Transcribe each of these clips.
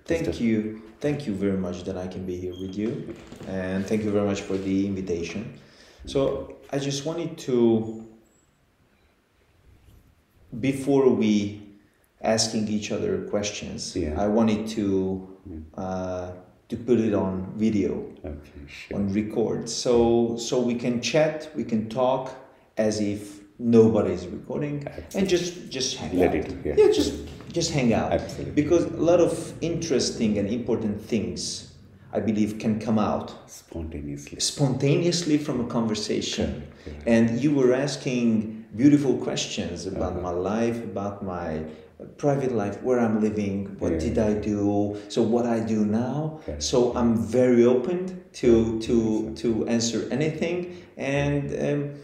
Thank you very much that I can be here with you, and thank you very much for the invitation. So I just wanted to, before we asking each other questions, I wanted to put it on video, on record, so we can chat, we can talk as if nobody is recording, and just hang out. Just hang out. Absolutely. Because a lot of interesting and important things, I believe, can come out spontaneously from a conversation. And you were asking beautiful questions about my life, about my private life, where I'm living, what did I do, so what I do now. So I'm very open to answer anything. And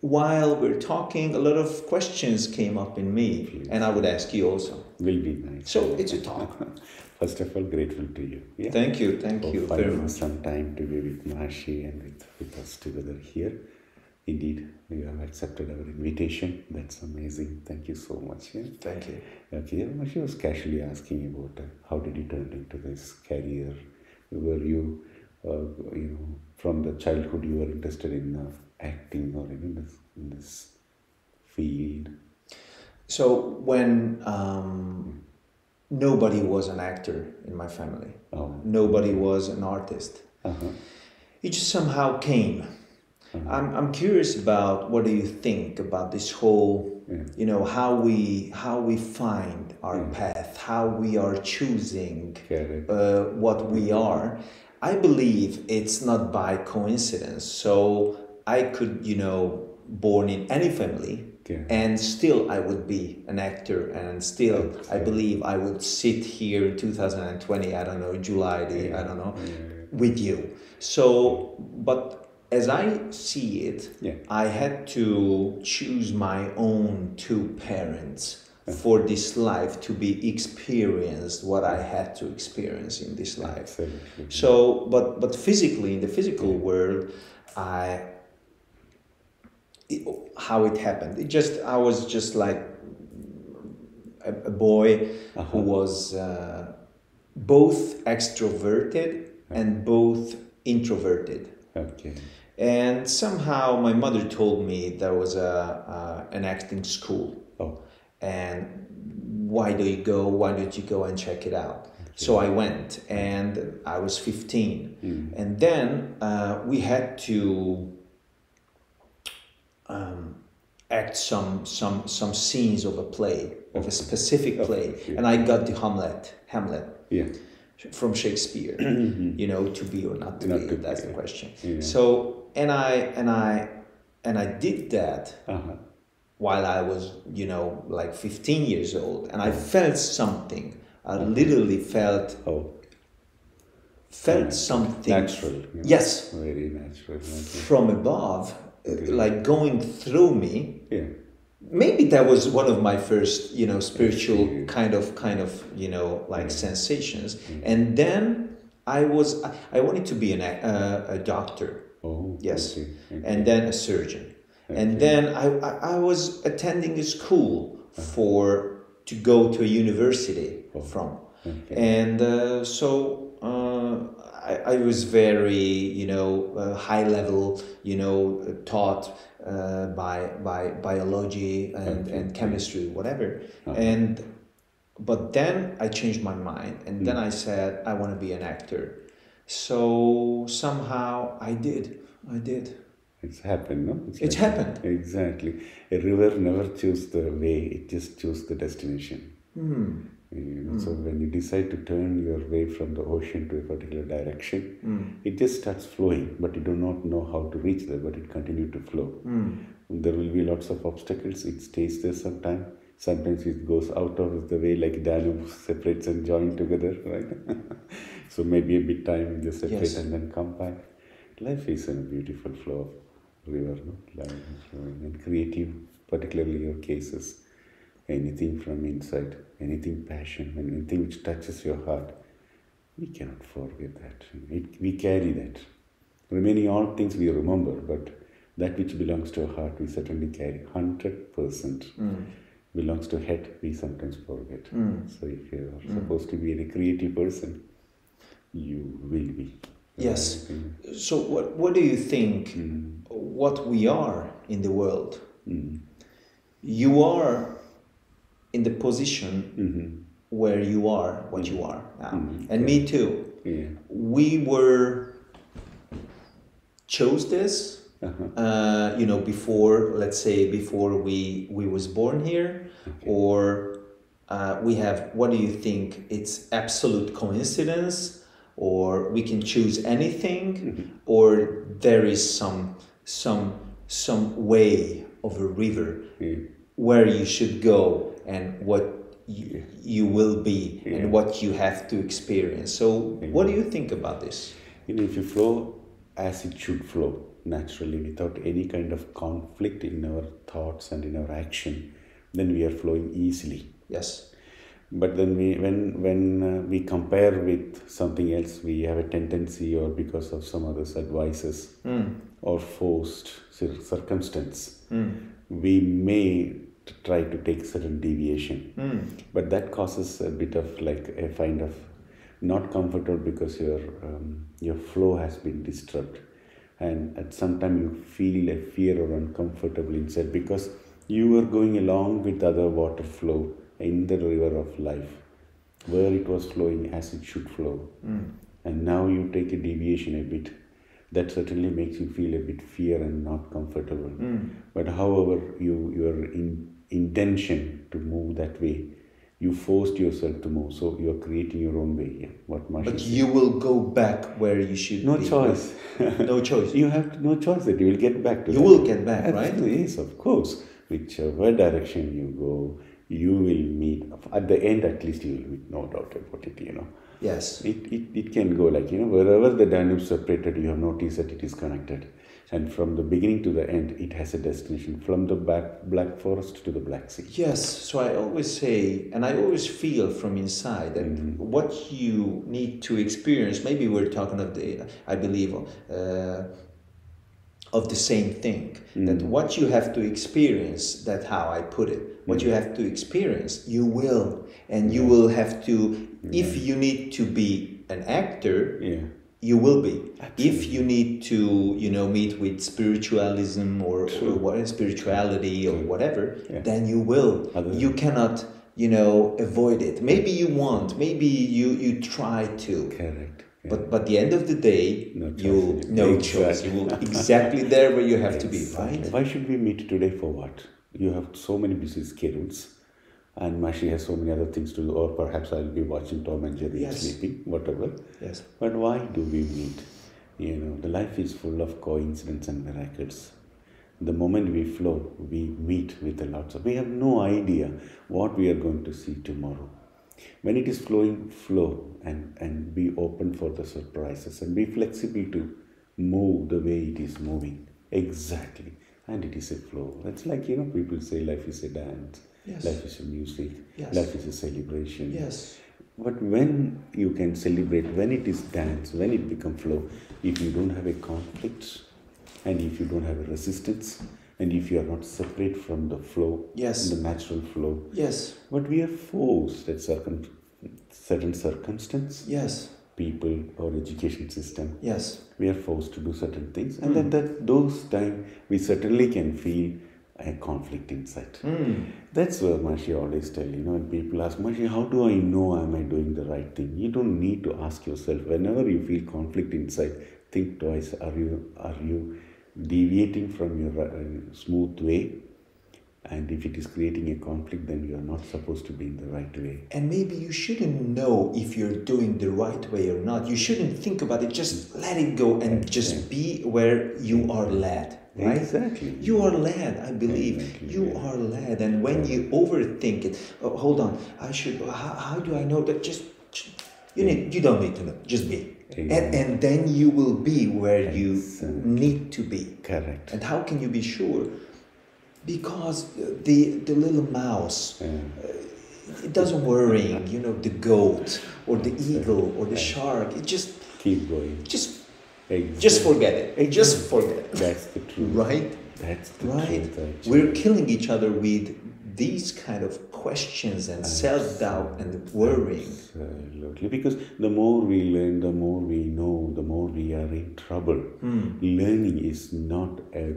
while we're talking, a lot of questions came up in me, and I would ask you also. Will be nice. So it's a talk. First of all, grateful to you. Yeah? Thank you for very finding much. some time to be with Maharishi and with us together here. Indeed, you have accepted our invitation. That's amazing. Thank you so much. Yeah? Thank you. Okay, Maharishi was casually asking about how did you turn into this career? Were you, from the childhood you were interested in acting or in this field? So when nobody was an actor in my family, nobody was an artist, it just somehow came. I'm curious about what do you think about this whole, how we find our path, how we are choosing what we are. I believe it's not by coincidence. So I could, born in any family, and still I would be an actor, and still I believe I would sit here in 2020, I don't know, July, with you. So, but as I see it, I had to choose my own two parents for this life to be experienced what I had to experience in this life. So, but physically, in the physical world, how it happened. I was just like a boy who was both extroverted and both introverted. And somehow my mother told me there was an acting school. And why don't you go and check it out? So I went, and I was 15. And then we had to act some scenes of a play, of a specific play, and I got the Hamlet from Shakespeare. To be or not to be, that's the question. So and I did that while I was like 15 years old, and I felt something. I literally felt something natural. Yes, very natural. From above. Like going through me. Maybe that was one of my first, spiritual kind of, like sensations. And then I wanted to be a doctor. Yes. And then a surgeon. And then I was attending a school to go to a university from. And so I was very, high level, taught by biology and chemistry, whatever. But then I changed my mind, and then I said I want to be an actor. So somehow I did. It's happened, no? It's happened. Exactly. A river never chooses the way; it just chooses the destination. So when you decide to turn your way from the ocean to a particular direction, it just starts flowing, but you do not know how to reach there, but it continues to flow. There will be lots of obstacles. It stays there sometimes. Sometimes it goes out of the way, like Danube separates and joins together, right? So maybe a bit time they separate and then come back. Life is a beautiful flow of river, no? Life is flowing and creative, particularly your cases. Anything from inside, anything passion, anything which touches your heart, we cannot forget that. We carry that. Remaining all things we remember, but that which belongs to our heart, we certainly carry 100%. belongs to head, we sometimes forget. So if you are supposed to be a creative person, you will be. Yes. So what do you think what we are in the world? You are in the position where you are, what you are now. And me too. Yeah. We chose this, before, let's say, before we was born here, or we have, what do you think, it's absolute coincidence, or we can choose anything, or there is some way of a river where you should go and what you will be and what you have to experience. So what do you think about this? If you flow as it should flow, naturally, without any kind of conflict in our thoughts and in our action, then we are flowing easily. Yes. But then when we compare with something else, we have a tendency, or because of some others' advices or forced circumstance, we may try to take certain deviation. But that causes a bit of like a kind of not comfortable, because your flow has been disturbed, and at some time you feel a fear or uncomfortable inside, because you are going along with other water flow in the river of life, where it was flowing as it should flow, and now you take a deviation a bit. That certainly makes you feel a bit fear and not comfortable. But however, your intention to move that way, you forced yourself to move, so you are creating your own way. Yeah. But you will go back where you should no be. Choice. No choice. You have no choice that you will get back to you that. Will get back, Absolutely, right? Yes, of course. Whichever direction you go, you will meet. At the end, at least, you will meet, no doubt about it, Yes. It can go like, wherever the Danube separated, you have noticed that it is connected. And from the beginning to the end, it has a destination, from the Black Forest to the Black Sea. Yes, so I always say, and I always feel from inside that what you need to experience, maybe we're talking of of the same thing, that what you have to experience, that's how I put it, what you have to experience, you will, and you will have to, if you need to be an actor, you will be. Absolutely. If you need to, meet with spiritualism or what spirituality or whatever, then you will. You cannot, avoid it. Maybe you want. Maybe you try to. Correct. Yeah. But at the end of the day, no choice. You will exactly there where you have to be, right? Why should we meet today for what? You have so many busy schedules. And Maharishi has so many other things to do, or perhaps I'll be watching Tom and Jerry and sleeping, whatever. Yes. But why do we meet? The life is full of coincidences and miracles. The moment we flow, we meet with the lots of. We have no idea what we are going to see tomorrow. When it is flowing, flow and be open for the surprises and be flexible to move the way it is moving. Exactly. And it is a flow. It's like, people say life is a dance. Yes. Life is a music. Yes. Life is a celebration. Yes. But when you can celebrate, when it is dance, when it becomes flow, if you don't have a conflict, and if you don't have a resistance, and if you are not separate from the flow, the natural flow. Yes. But we are forced at certain circumstance. Yes. People or education system. Yes. We are forced to do certain things, and then those times we certainly can feel a conflict inside. That's where Maharishi always tell, when people ask, Maharishi, how do I know am I doing the right thing? You don't need to ask yourself. Whenever you feel conflict inside, think twice. Are you deviating from your smooth way? And if it is creating a conflict, then you are not supposed to be in the right way. And maybe you shouldn't know if you're doing the right way or not. You shouldn't think about it. Just let it go and just be where you are led. Right? Exactly. You are led, I believe. Exactly. You are led. And when you overthink it, hold on, how do I know that? You don't need to know. Just be. Exactly. And then you will be where you need to be. Correct. And how can you be sure? Because the little mouse, it doesn't worry, the goat or the eagle or the shark. It just keep going. Just forget it. Just forget it. That's the truth. Right? That's the truth. Actually. We're killing each other with these kind of questions and self-doubt and worrying. Absolutely, because the more we learn, the more we know, the more we are in trouble. Learning is not a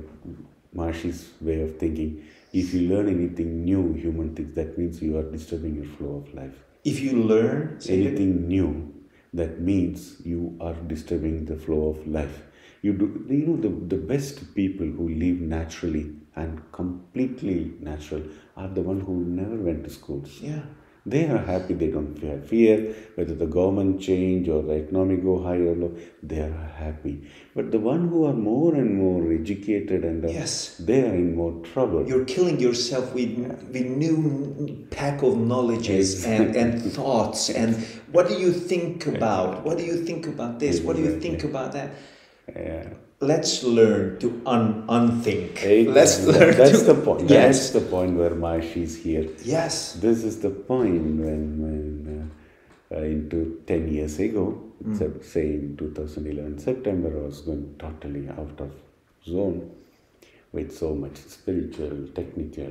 Maharishi's way of thinking. If you learn anything new, human things, that means you are disturbing your flow of life. If you learn anything new, that means you are disturbing the flow of life. You know, the best people who live naturally and completely natural are the ones who never went to schools. Yeah. They are happy, they don't have fear, whether the government change or the economy go high or low, they are happy. But the one who are more and more educated and they are in more trouble. You're killing yourself with new pack of knowledges and thoughts. And what do you think about? What do you think about this? What do you think about that? Yeah. Let's learn to unthink. Let's learn. That's the point. That's the point where Maharishi is here. Yes. This is the point when into 10 years ago, say in 2011 September, I was going totally out of zone with so much spiritual, technical,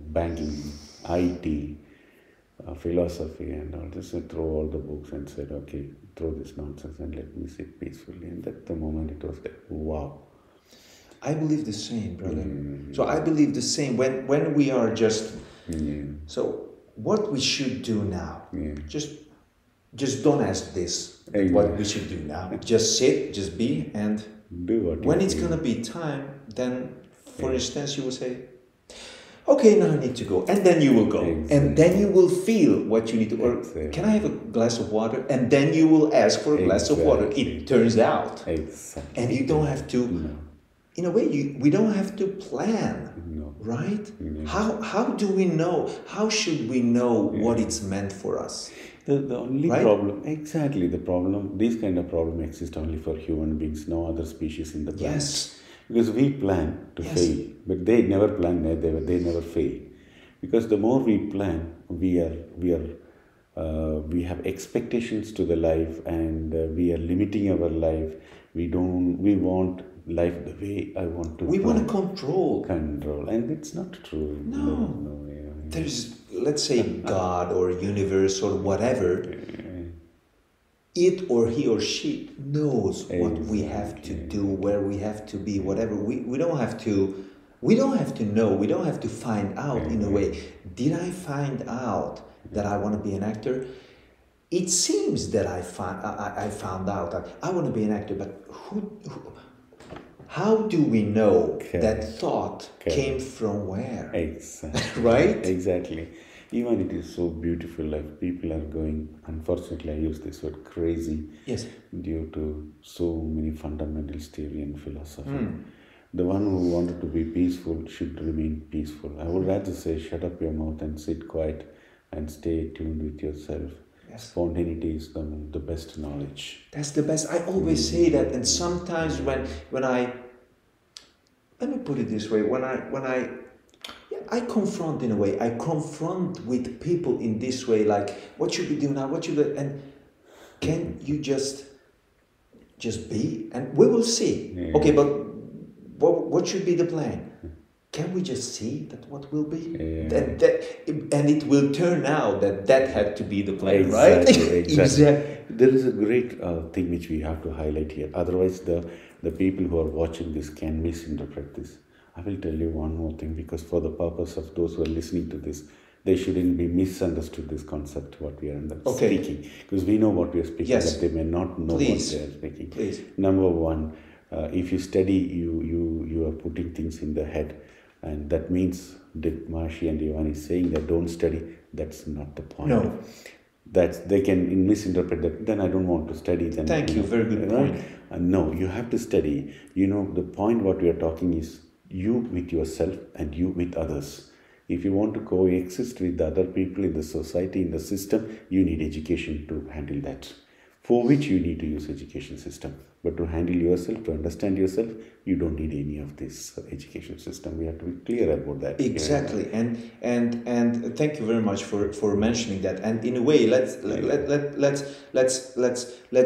banking, IT, philosophy and all this. I threw all the books and said, okay, throw this nonsense and let me sit peacefully. And at the moment it was like, wow. I believe the same, brother. So I believe the same. When we are just... So what we should do now, just don't ask this, what we should do now. Just sit, just be, and do what when it's going to be time, then, for instance, you will say, okay, now I need to go. And then you will go. Exactly. And then you will feel what you need to... Or, can I have a glass of water? And then you will ask for a glass of water. It turns out. Exactly. And you don't have to... In a way, we don't have to plan, right? How do we know? How should we know what it's meant for us? The only problem... Exactly. The problem... These kind of problem exist only for human beings. No other species in the planet. Yes. Because we plan to fail, but they never plan, they never fail. Because the more we plan, we have expectations to the life, and we are limiting our life. We want life the way I want to. We want to control, and it's not true. No. There's, let's say, God or universe or whatever. It or he or she knows what we have to do, where we have to be, whatever. We don't have to know, we don't have to find out in a way. Did I find out that I want to be an actor? It seems that I found out that I want to be an actor, but how do we know that thought came from where? Exactly. Right? Exactly. Even it is so beautiful, like people are going, unfortunately I use this word, crazy, due to so many fundamentalist theory and philosophy. The one who wanted to be peaceful should remain peaceful. I would rather say, shut up your mouth and sit quiet and stay tuned with yourself. Spontaneity is the best knowledge. That's the best. I always say that, and sometimes when I, let me put it this way, when I confront in a way. I confront with people in this way, like, what should we do now? What should we, and can you just be? And we will see. Okay, but what should be the plan? Can we just see that what will be? And it will turn out that had to be the plan, right? Exactly. There is a great thing which we have to highlight here. Otherwise, the people who are watching this can misinterpret this. I will tell you one more thing, because for the purpose of those who are listening to this, they shouldn't be misunderstood this concept, what we are speaking. Because we know what we are speaking, but they may not know what they are speaking. Please. Number one, if you study, you are putting things in the head. And that means that Maharishi and Iván is saying that don't study. That's not the point. No. They can misinterpret that. Then I don't want to study. Then Thank you. Very good point. No, you have to study. The point what we are talking is you with yourself and you with others. If you want to coexist with the other people in the society, in the system, you need education to handle that. For which you need to use education system. But to handle yourself, to understand yourself, you don't need any of this education system. We have to be clear about that. Exactly, and thank you very much for mentioning that. And in a way, let's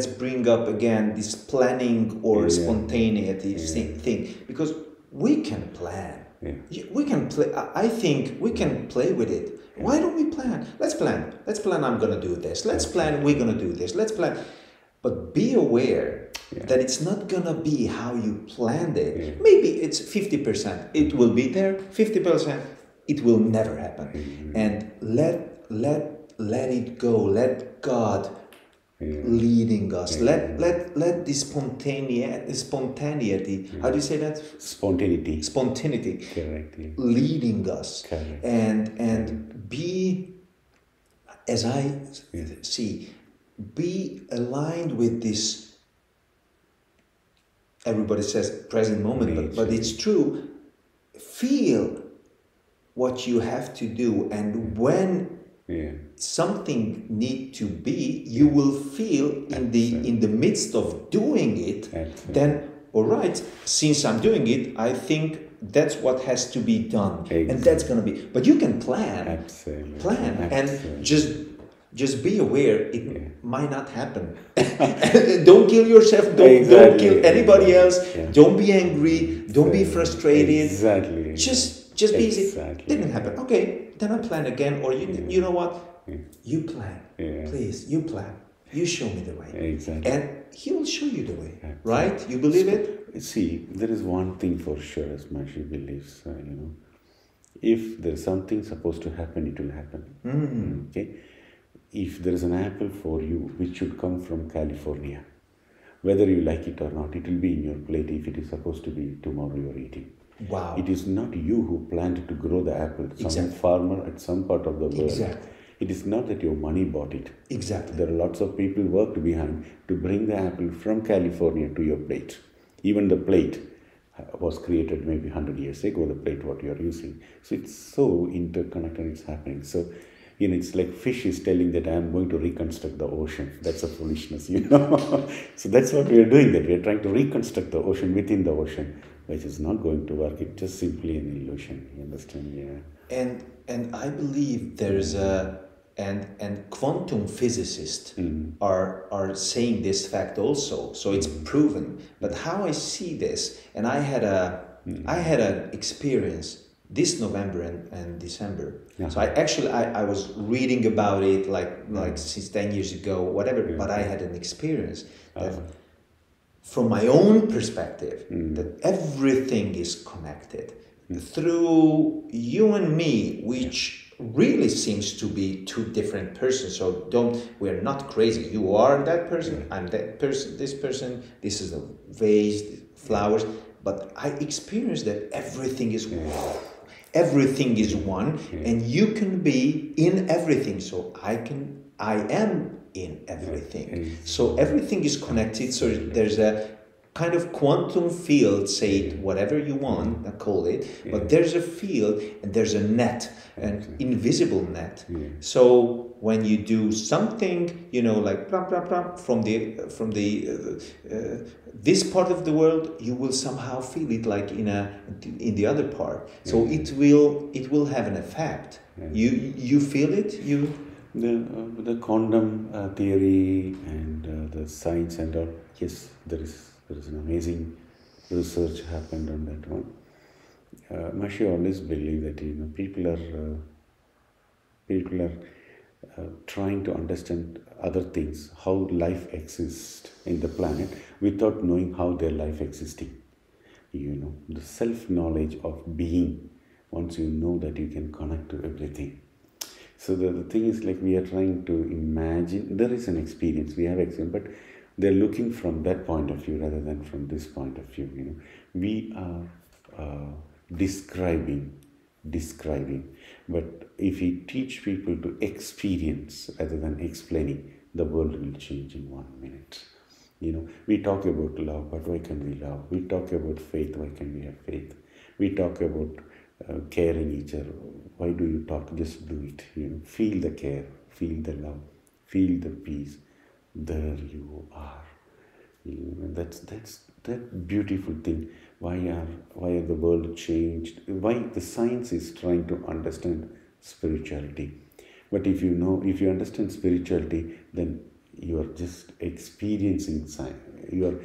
bring up again this planning or spontaneity thing, because we can plan. We can play. I think we can play with it. Why don't we plan? Let's plan. Let's plan. I'm gonna do this. Let's plan. We're gonna do this. Let's plan. But be aware that it's not gonna be how you planned it. Maybe it's 50%. It will be there. 50%. It will never happen. And let it go. Let God leading us. Let this spontaneity. How do you say that? Spontaneity. Correct. Leading us. Correct. And be, as I see, be aligned with this. Everybody says present moment, but it's true. Feel what you have to do, and when something need to be, you will feel in the midst of doing it. Then, all right, since I'm doing it, I think that's what has to be done, and that's gonna be. But you can plan, and just be aware it might not happen. Don't kill yourself. Don't kill anybody else. Don't be angry. Don't be frustrated. Just be easy. Didn't happen. Okay, then I plan again. Or you know what? You plan. Please, you plan. You show me the way. And he will show you the way. Right? You believe it? See, there is one thing for sure, as Maharishi believes. If there is something supposed to happen, it will happen. Okay. If there is an apple for you, which should come from California, whether you like it or not, it will be in your plate if it is supposed to be tomorrow you are eating. Wow. It is not you who planned to grow the apple. Some farmer at some part of the world. It is not that your money bought it. There are lots of people worked behind to bring the apple from California to your plate. Even the plate was created maybe 100 years ago, the plate what you are using. So it's so interconnected, it's happening. So it's like fish is telling that I am going to reconstruct the ocean. That's a foolishness, So that's what we are doing, that we are trying to reconstruct the ocean within the ocean, which is not going to work. It's just simply an illusion, you understand? And I believe there's and quantum physicists are saying this fact also. So it's proven. But how I see this, and I had an experience this November and December. So I was reading about it like since 10 years ago, whatever, but I had an experience that from my own perspective, that everything is connected through you and me, which really seems to be two different persons. So we're not crazy. You are that person, I'm that person, this is a vase, flowers, but I experienced that everything is everything is one, and you can be in everything. So I am in everything. So everything is connected. So there's a kind of quantum field, say it whatever you want, call it, but there's a field and there's a net, an invisible net. So when you do something, like blah, blah, blah, from the this part of the world, you will somehow feel it like in the other part. So it will have an effect. You feel it. The quantum theory and the science and all. Yes, there is an amazing research happened on that one. Maharishi always believe that people are trying to understand other things, how life exists in the planet without knowing how their life existing. The self-knowledge of being, once you know that, you can connect to everything. So the thing is, like, we are trying to imagine, there is an experience, we have experience, but they're looking from that point of view rather than from this point of view. We are describing, but if we teach people to experience rather than explaining, the world will change in 1 minute. We talk about love, but why can't we love? We talk about faith, why can't we have faith? We talk about caring each other. Why do you talk? Just do it. Feel the care, feel the love, feel the peace. There you are. That's that beautiful thing. Why are the world changed? Why the science is trying to understand spirituality. But if you understand spirituality, then you are just experiencing science. You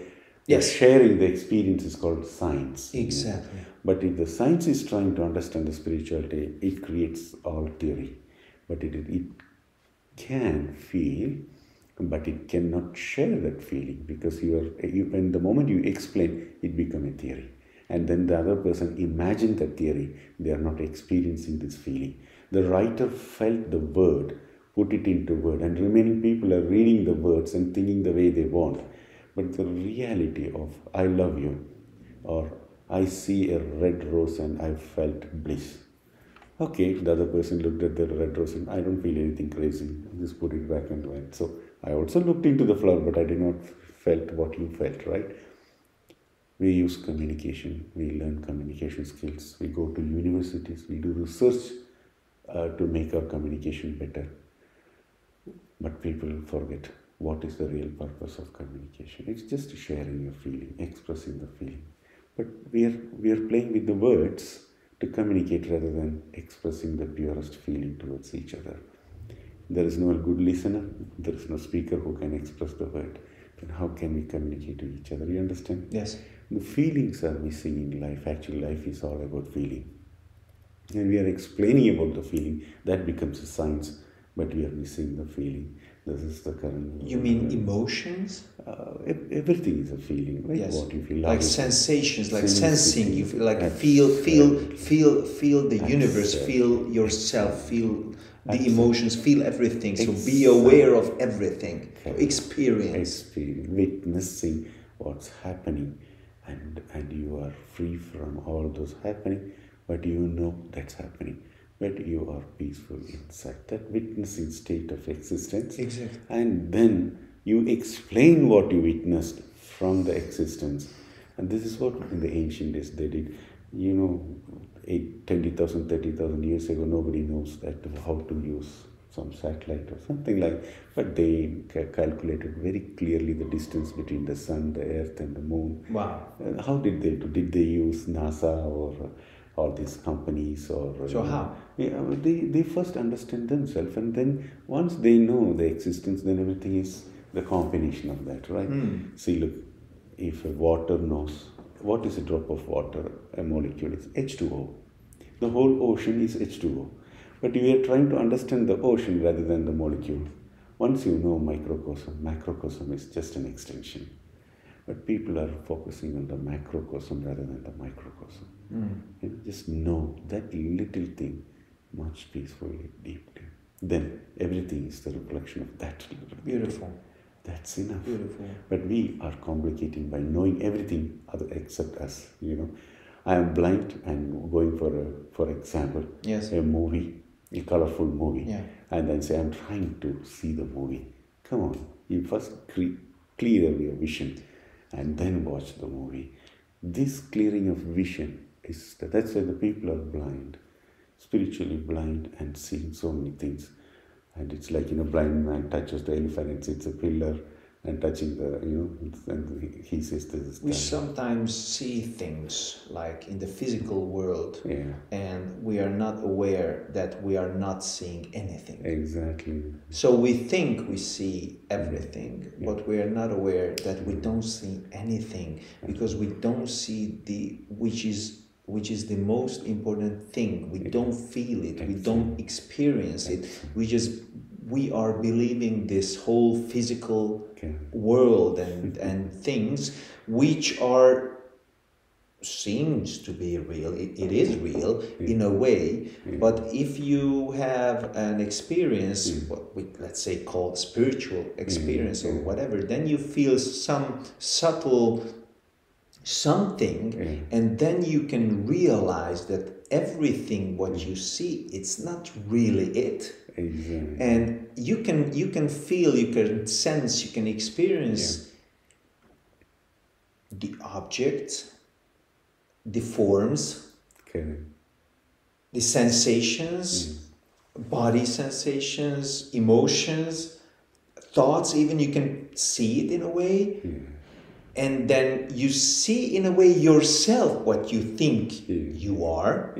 are sharing the experience is called science. Exactly. But if the science is trying to understand the spirituality, it creates all theory. But it can feel, but it cannot share that feeling, because when the moment you explain, it becomes a theory. And then the other person imagine that theory. They are not experiencing this feeling. The writer felt the word, put it into word, and remaining people are reading the words and thinking the way they want. But the reality of I love you, or I see a red rose and I felt bliss. Okay, the other person looked at the red rose and I don't feel anything crazy. Just put it back and went. So I also looked into the flower, but I did not felt what you felt, right? We use communication. We learn communication skills. We go to universities. We do research to make our communication better. But people forget what is the real purpose of communication. It's just sharing your feeling, expressing the feeling. But we are playing with the words to communicate rather than expressing the purest feeling towards each other. There is no good listener. There is no speaker who can express the word. Then how can we communicate to each other? You understand? Yes. The feelings are missing in life. Actually, life is all about feeling. And we are explaining about the feeling. That becomes a science. But we are missing the feeling. This is the current... You mean emotions? Everything is a feeling, right? Yes. What you feel. Like sensations, like sensing. You feel like feel the universe, feel yourself, feel the emotions, feel everything. So be aware of everything. Experience. Witnessing what's happening, and you are free from all those happening, but you know that's happening. But you are peaceful inside that witnessing state of existence. Exactly. And then you explain what you witnessed from the existence. And this is what in the ancient days they did. 20,000, 30,000 years ago, nobody knows how to use some satellite or something like. But they calculated very clearly the distance between the sun, the earth, and the moon. Wow. How did they do? Did they use NASA or all these companies? Or so how? Yeah, they first understand themselves, and then once they know the existence, then everything is the combination of that, right? See, look, if water knows, what is a drop of water? A molecule is H2O. The whole ocean is H2O. But we are trying to understand the ocean rather than the molecule. Once you know microcosm, macrocosm is just an extension. But people are focusing on the macrocosm rather than the microcosm. Just know that little thing much peacefully, deeply. Then everything is the reflection of that little thing. Beautiful. That's enough. Beautiful. But we are complicating by knowing everything other except us. I am blind and going for example, yes, a movie, a colorful movie, yeah, and then say I'm trying to see the movie. Come on, you first clear your vision, and then watch the movie. This clearing of vision that's why the people are blind, spiritually blind, and seeing so many things. And it's like, blind man touches the elephant and sees a pillar and touching the, and he says this is we sometimes see things like in the physical world, yeah, and we are not aware that we are not seeing anything. Exactly. So we think we see everything, but we are not aware that we don't see anything, because we don't see which is the most important thing. We don't feel it, we don't experience it. We are believing this whole physical world and things which seems to be real. It is real in a way, but if you have an experience, what we let's say called spiritual experience or whatever, then you feel some subtle something, and then you can realize that everything what you see, it's not really it. Exactly. And you can feel, you can sense, you can experience the objects, the forms, the sensations, body sensations, emotions, thoughts, even you can see it in a way. And then you see in a way yourself what you think you are,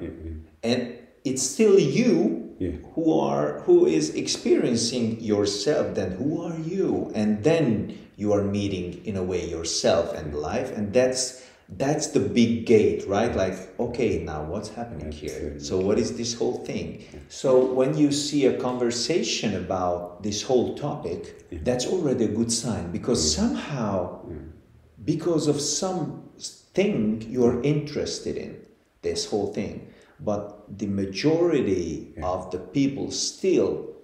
and it's still you who is experiencing yourself. Then who are you? And then you are meeting in a way yourself and life, and that's that's the big gate, right? Like, okay, now what's happening here? So what is this whole thing? So when you see a conversation about this whole topic, that's already a good sign, because somehow, because of something you're interested in, this whole thing, but the majority of the people still,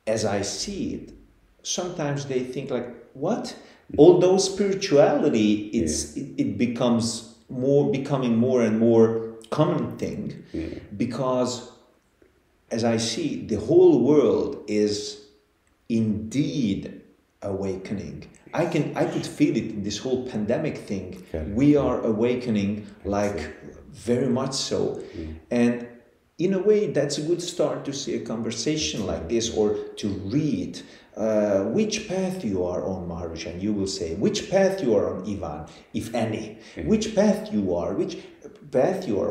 as I see it, sometimes they think like, what? Although spirituality, it becomes becoming more and more common thing, because as I see, the whole world is indeed awakening. I could feel it in this whole pandemic thing. We are awakening, like very much so. And in a way, that's a good start to see a conversation like this, or to read which path you are on, Maharishi, and you will say which path you are on, Iván, if any, which path you are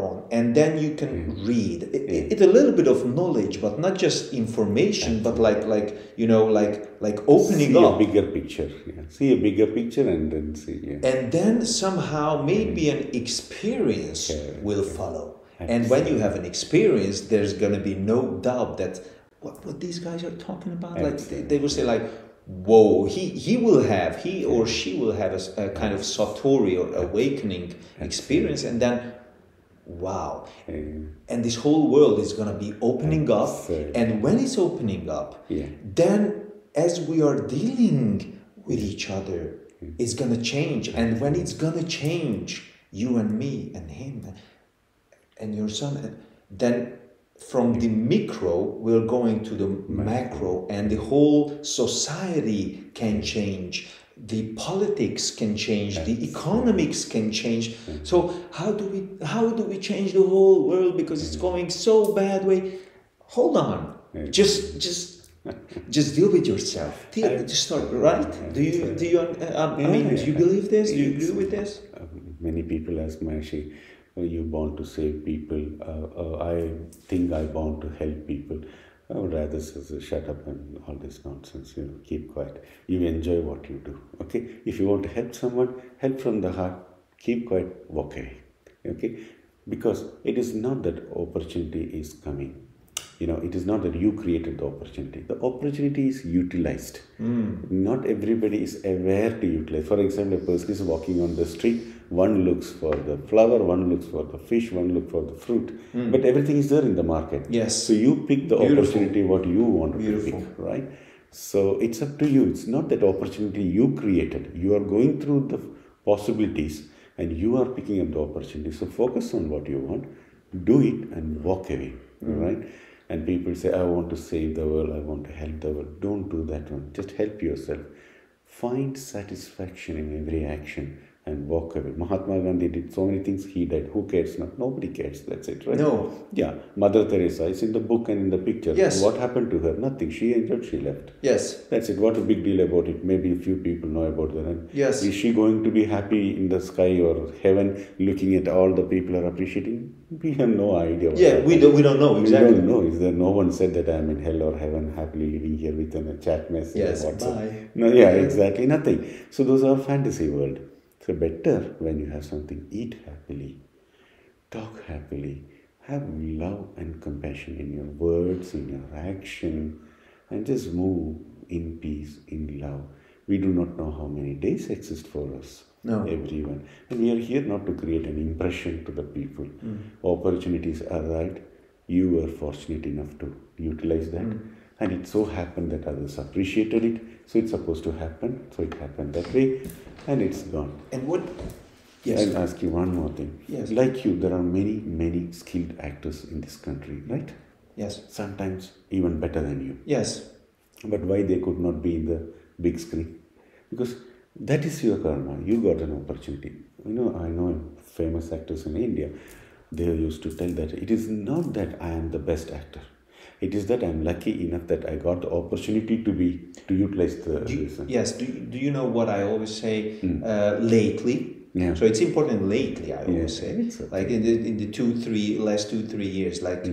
on, and then you can read it a little bit of knowledge, but not just information, but like opening up. See a bigger picture. See a bigger picture, and then see. And then somehow maybe an experience will follow. And when you have an experience, there's going to be no doubt that what these guys are talking about. Like they will say like, whoa, he or she will have a kind of satori or awakening experience, and then wow. And this whole world is going to be opening up. And when it's opening up, then as we are dealing with each other, it's going to change. And when it's going to change, you and me and him and your son, then from the micro we're going to the macro, and the whole society can change, the politics can change, the economics can change. So how do we change the whole world, because it's going so bad way? Hold on, just deal with yourself. Just start, right? Do you believe this? Do you agree with this? Many ask Maharishi, you're born to save people. I think I'm born to help people. I would rather say, shut up and all this nonsense. Keep quiet. You enjoy what you do. Okay. If you want to help someone, help from the heart. Keep quiet. Walk away. Okay. Because it is not that opportunity is coming. It is not that you created the opportunity. The opportunity is utilized. Not everybody is aware to utilize. For example, a person is walking on the street. One looks for the flower, one looks for the fish, one looks for the fruit. But everything is there in the market. Yes. So you pick the opportunity what you want to pick, right? So it's up to you. It's not that opportunity you created. You are going through the possibilities and you are picking up the opportunity. So focus on what you want, do it and walk away, right? And people say, I want to save the world, I want to help the world. Don't do that one. Just help yourself. Find satisfaction in every action and walk away. Mahatma Gandhi did so many things, he died. Who cares now? Nobody cares, that's it, right? No. Yeah, Mother Teresa is in the book and in the picture. Yes. What happened to her? Nothing. She enjoyed, she left. Yes. That's it. What a big deal about it. Maybe a few people know about that. And yes. Is she going to be happy in the sky or heaven looking at all the people are appreciating? We have no idea. We don't know exactly. We don't know. Is there no one said that I'm in hell or heaven happily living here with a chat message? Yes, or WhatsApp? bye. No, yeah, exactly. Nothing. So those are fantasy world. So better when you have something, eat happily, talk happily, have love and compassion in your words, in your action, and just move in peace, in love. We do not know how many days exist for us, everyone. And we are here not to create an impression to the people. Opportunities are right. You were fortunate enough to utilize that. And it so happened that others appreciated it. So it's supposed to happen. So it happened that way. And it's gone. And what? Yes. I'll ask you one more thing. Yes. Like you, there are many, many skilled actors in this country, right? Yes. Sometimes even better than you. Yes. But why they could not be in the big screen? Because that is your karma. You got an opportunity. I know famous actors in India. They used to tell that it is not that I am the best actor. It is that I'm lucky enough that I got the opportunity to utilize the reason. Yes. Do you know what I always say? Lately. Yeah. So it's important lately. I always say, okay. like in the last 2-3 years. Like,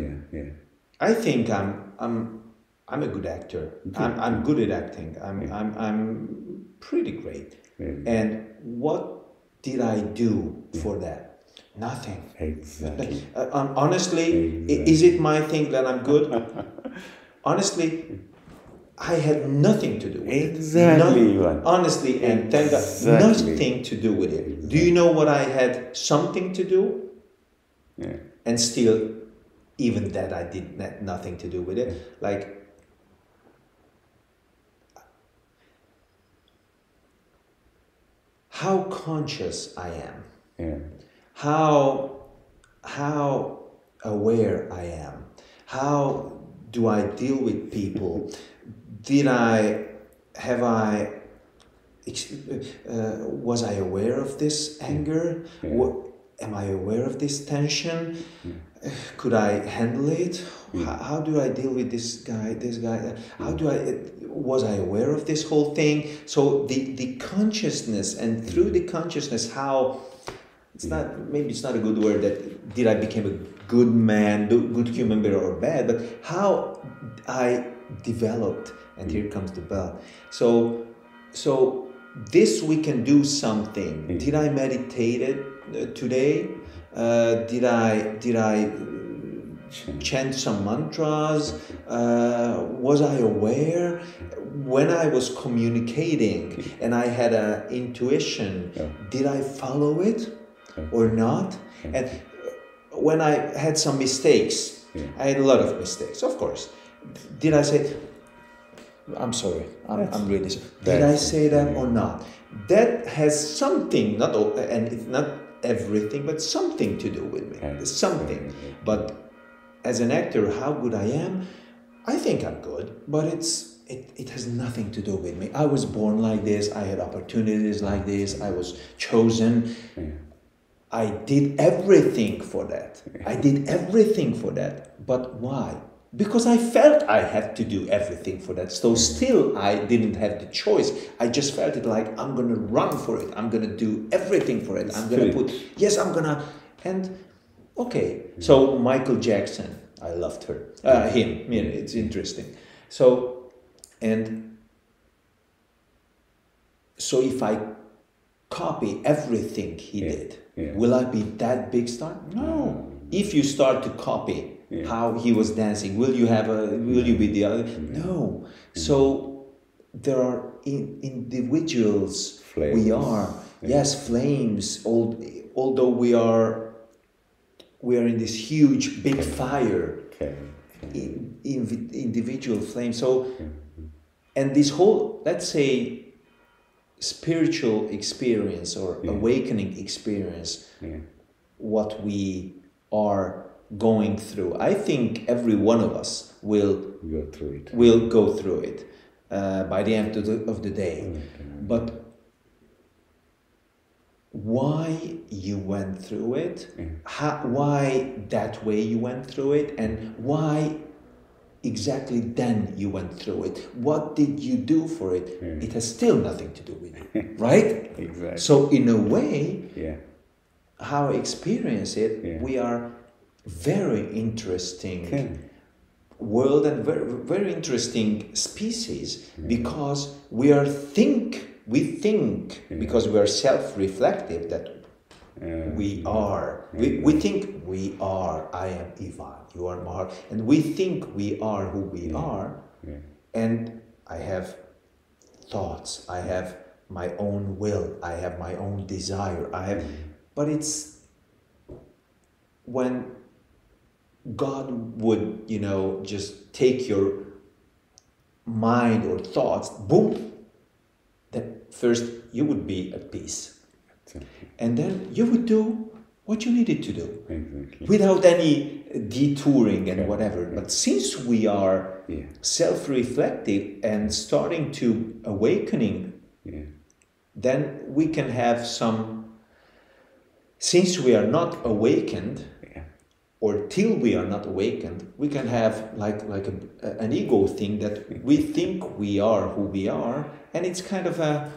I think I'm a good actor. I'm good at acting. I'm pretty great. And what did I do for that? Nothing. Exactly. Honestly, is it my thing that I'm good? Honestly, I had nothing to do with it. Exactly, Iván. Honestly, and thank God, nothing to do with it. Exactly. Do you know what I had something to do? Yeah. And still, even that I did nothing to do with it. Like, how conscious I am. Yeah. How aware I am. How do I deal with people? Was I aware of this anger? Yeah. Am I aware of this tension? Could I handle it? How do I deal with this guy? Was I aware of this whole thing? So the consciousness, and through the consciousness, how, maybe it's not a good word that did I become a good man, good human being or bad, but how I developed, and here comes the bell. So this we can do something. Did I meditate it today? Did I chant some mantras? Was I aware when I was communicating and I had an intuition? Did I follow it or not? And when I had some mistakes, I had a lot of mistakes, of course. Did I say, I'm sorry, I'm really sorry. Did I say that or not? That has something, and it's not everything, but something to do with me. Something. But as an actor, how good I am, I think I'm good, but it has nothing to do with me. I was born like this, I had opportunities like this, I was chosen. I did everything for that. But why? Because I felt I had to do everything for that. So still I didn't have the choice. I just felt it like, I'm going to run for it. I'm going to do everything for it. I'm going to and okay. So Michael Jackson, I loved him. It's interesting. So if I copy everything he did, will I be that big star? No. If you start to copy how he was dancing, will you be the other? No. So there are individuals. Flames. We are flames. Although we are in this huge big fire. Individual flames. So and this whole, let's say, spiritual experience or awakening experience, what we are going through, I think every one of us will go through it by the end of the day. But why you went through it, why that way you went through it, and why exactly then you went through it, what did you do for it, it has still nothing to do with you, right? Exactly. So in a way, how I experience it, we are very interesting world and very, very interesting species, because we think because we are self-reflective that we are. We think we are. I am Iván, you are Mahar, and we think we are who we are. And I have thoughts. I have my own will. I have my own desire. But it's when God would, just take your mind or thoughts, boom, that first you would be at peace. And then you would do what you needed to do without any detouring and whatever. But since we are self-reflective and starting to awakening, then we can have since we are not awakened, or till we are not awakened, we can have like an ego thing that we think we are who we are, and it's kind of a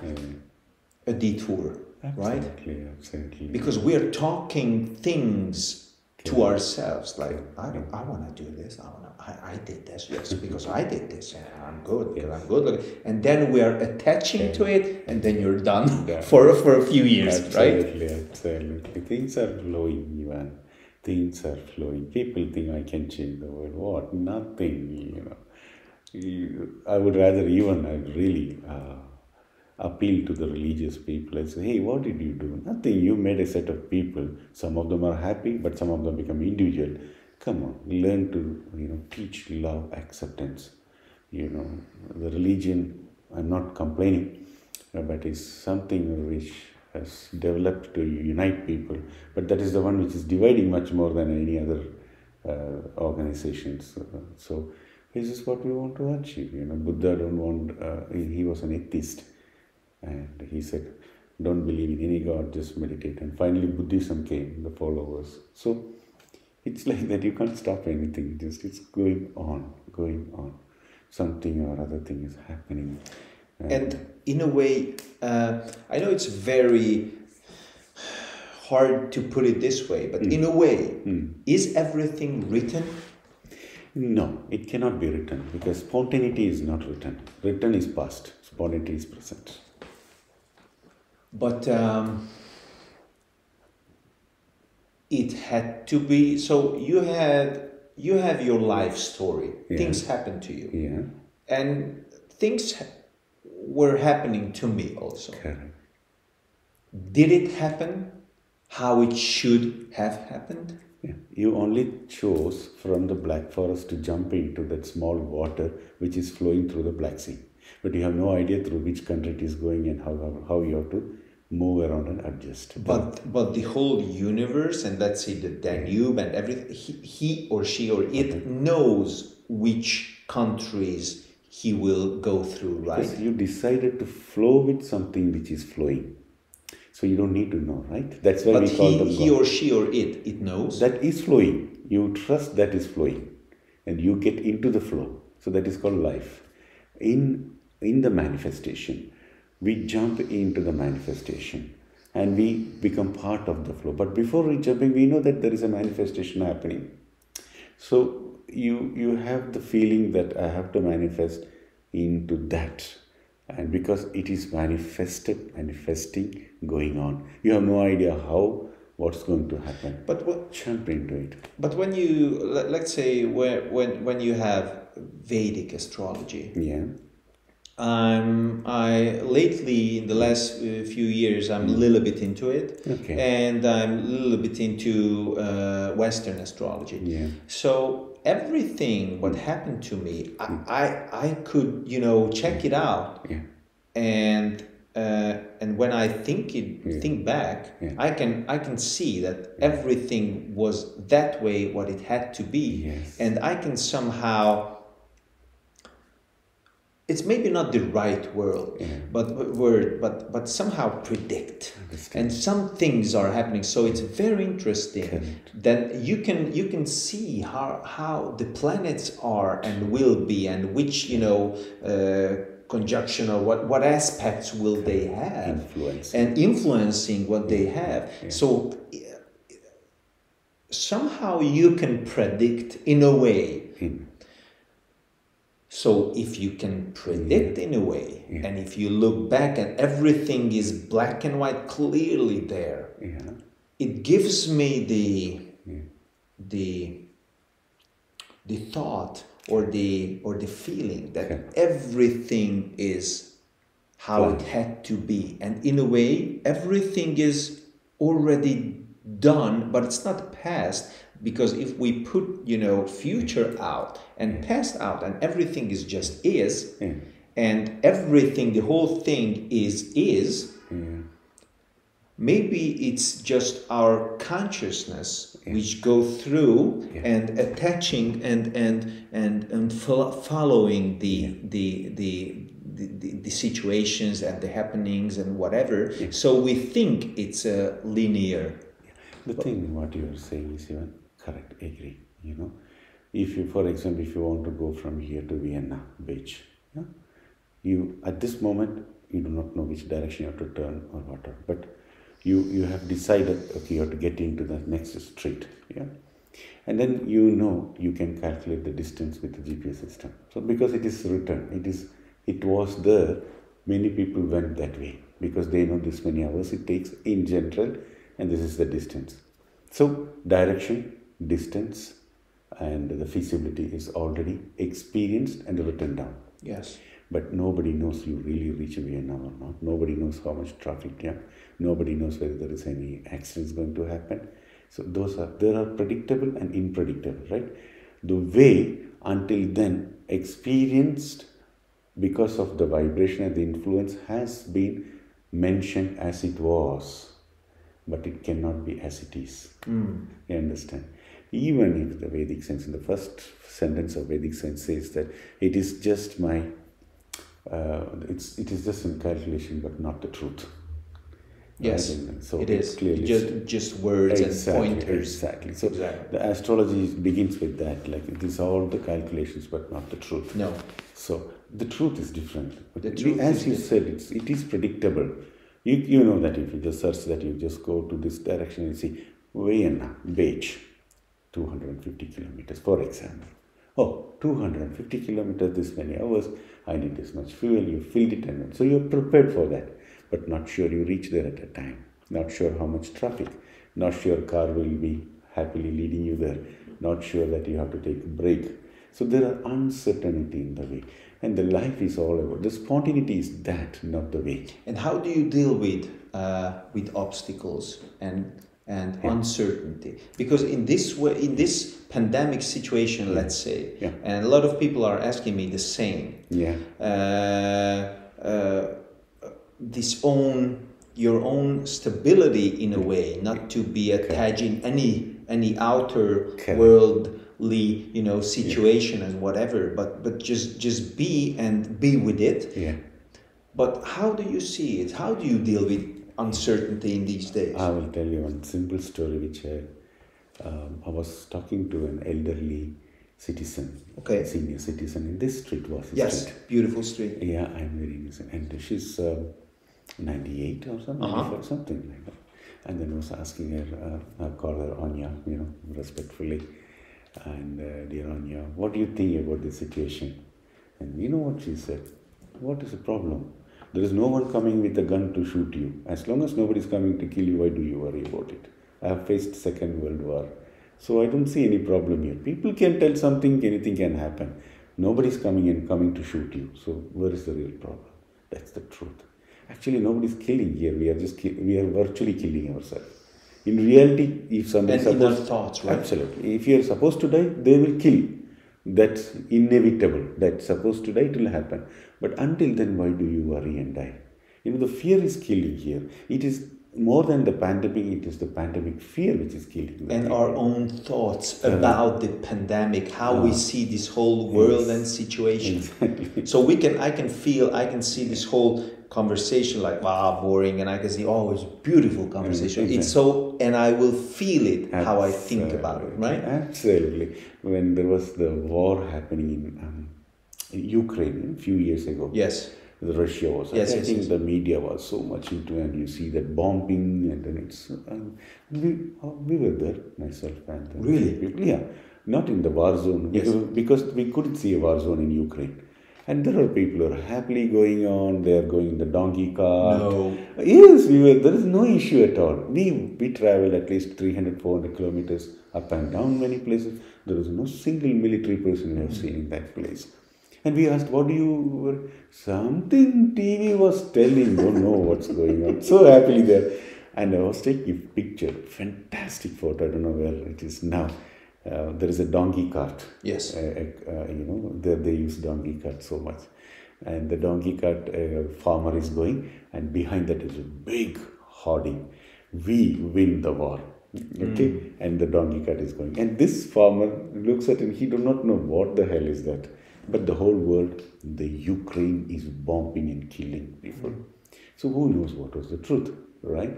detour, right? Absolutely. Because we are talking things to ourselves, like I want to do this. I did this just because I did this, and I'm good because I'm good. And then we are attaching to it, and then you're done for a few years, absolutely, right? Absolutely. Things are flowing, Iván. Things are flowing. People think I can change the world. What? Nothing. I would rather even really appeal to the religious people and say, hey, what did you do? Nothing. You made a set of people. Some of them are happy, but some of them become individual. Come on, learn to teach love, acceptance. The religion, I'm not complaining, but it's something which has developed to unite people. But that is the one which is dividing much more than any other organizations. So this is what we want to achieve. Buddha don't want. He was an atheist. And he said, don't believe in any God, just meditate. And finally Buddhism came, the followers. So it's like that, you can't stop anything, it's going on. Something or other thing is happening. And in a way, I know it's very hard to put it this way, but in a way, is everything written? No, it cannot be written, because spontaneity is not written. Written is past, spontaneity is present. But it had to be, so you have your life story. Yeah. Things happened to you. Yeah. And things were happening to me also. Correct. Did it happen how it should have happened? Yeah. You only chose from the Black Forest to jump into that small water which is flowing through the Black Sea. But you have no idea through which country it is going and how you have to move around and adjust. But the whole universe, and let's say the Danube and everything, he or she or it knows which countries he will go through, right? Because you decided to flow with something which is flowing. So you don't need to know, right? That's why we call them God. He or she or it knows. That is flowing. You trust that is flowing. And you get into the flow. So that is called life. In the manifestation, we jump into the manifestation and we become part of the flow. But before we jumping, we know that there is a manifestation happening. So you have the feeling that I have to manifest into that. And because it is manifesting, going on. You have no idea what's going to happen. But jump into it. But when you, let's say, when you have Vedic astrology. Yeah. I lately, in the last few years, I'm a little bit into it. Okay. And I'm a little bit into Western astrology. Yeah. So everything what happened to me, I could check it out. Yeah. And when I think back, I can see that everything was that way what it had to be. Yes. And I can somehow, it's maybe not the right word, but somehow predict. And some things are happening. So it's very interesting that you can see how the planets are and will be, and which conjunction or what aspects will they have, and influencing what they have. Yeah. So somehow you can predict in a way. So if you can predict in a way, and if you look back and everything is black and white clearly there, it gives me the thought or the feeling that everything is how it had to be, and in a way everything is already done, but it's not past. Because if we put, future out and past out, and everything is just is, and everything, the whole thing is, maybe it's just our consciousness which go through and attaching and following the situations and the happenings and whatever. So we think it's a linear. The thing what you are saying is even correct, agree. If you, for example, if you want to go from here to Vienna beach, you at this moment you do not know which direction you have to turn or whatever, but you have decided, okay, you have to get into the next street. And then you can calculate the distance with the GPS system. So because it is written, it was there, many people went that way because they know this many hours it takes in general, and this is the distance. So direction, distance, and the feasibility is already experienced and written down. Yes. But nobody knows you really reach Vienna or not. Nobody knows how much traffic jam. Nobody knows whether there is any accidents going to happen. So there are predictable and unpredictable, right? The way until then experienced because of the vibration and the influence has been mentioned as it was, but it cannot be as it is. You understand? Even if the Vedic sense, in the first sentence of Vedic sense says that it is just my, it is just some calculation, but not the truth. Yes, so it is. Just words and pointers. Exactly. So the astrology begins with that, like it is all the calculations, but not the truth. No. So the truth is different. The truth as you said, it is predictable. You know that if you just search that, you just go to this direction and see Vienna, Beach, 250 kilometers, for example. Oh, 250 kilometers, this many hours, I need this much fuel, you filled it, and so you're prepared for that. But not sure you reach there at a time, not sure how much traffic, not sure car will be happily leading you there, not sure that you have to take a break. So there are uncertainty in the way, and the life is all about, the spontaneity is that, not the way. And how do you deal with obstacles and uncertainty? Because in this pandemic situation, let's say, and a lot of people are asking me the same. Your own stability in a way, not to be attached in any outer worldly situation and whatever, but just be with it. But how do you see it? How do you deal with uncertainty in these days? I will tell you one simple story which I was talking to an elderly citizen, senior citizen in this street. Beautiful street. Yeah, I'm very innocent, and she's 98 or something, something like that. And then I was asking her, I call her Anya, respectfully, and dear Anya, what do you think about the situation? And you know what she said? What is the problem? There is no one coming with a gun to shoot you. As long as nobody is coming to kill you, why do you worry about it? I have faced Second World War, so I don't see any problem here. People can tell something, anything can happen. Nobody is coming to shoot you. So where is the real problem? That's the truth. Actually, nobody is killing here. We are virtually killing ourselves. In reality, if somebody in our thoughts, right? Absolutely. If you are supposed to die, they will kill. That's inevitable. That's supposed to die, it will happen. But until then, why do you worry and die? The fear is killing here. It is more than the pandemic, it is the pandemic fear which is killing. And our own thoughts about the pandemic, how we see this whole world and situation. Exactly. So I can see this whole conversation like, wow, boring, and I can see, oh, it's beautiful conversation. Exactly. It's so, and I will feel it, how I think about it, right? Absolutely. When there was the war happening in Ukraine a few years ago. Yes. Russia was. I think the media was so much into it, and you see that bombing, and then it's. We were there, myself and really people. Yeah, not in the war zone because we couldn't see a war zone in Ukraine, and there are people who are happily going on. They are going in the donkey cart. No. Yes, we were. There is no issue at all. We traveled at least 300-400 kilometers up and down many places. There was no single military person we have seen in that place. And we asked, what do you... Something TV was telling, don't know what's going on. So happily there. And I was taking a picture, fantastic photo, I don't know where it is now. There is a donkey cart. Yes. They use donkey cart so much. And the donkey cart farmer is going, and behind that is a big hoarding. We win the war. Okay? And the donkey cart is going. And this farmer looks at him, he do not know what the hell is that. But the whole world, the Ukraine is bombing and killing people. So who knows what was the truth, right?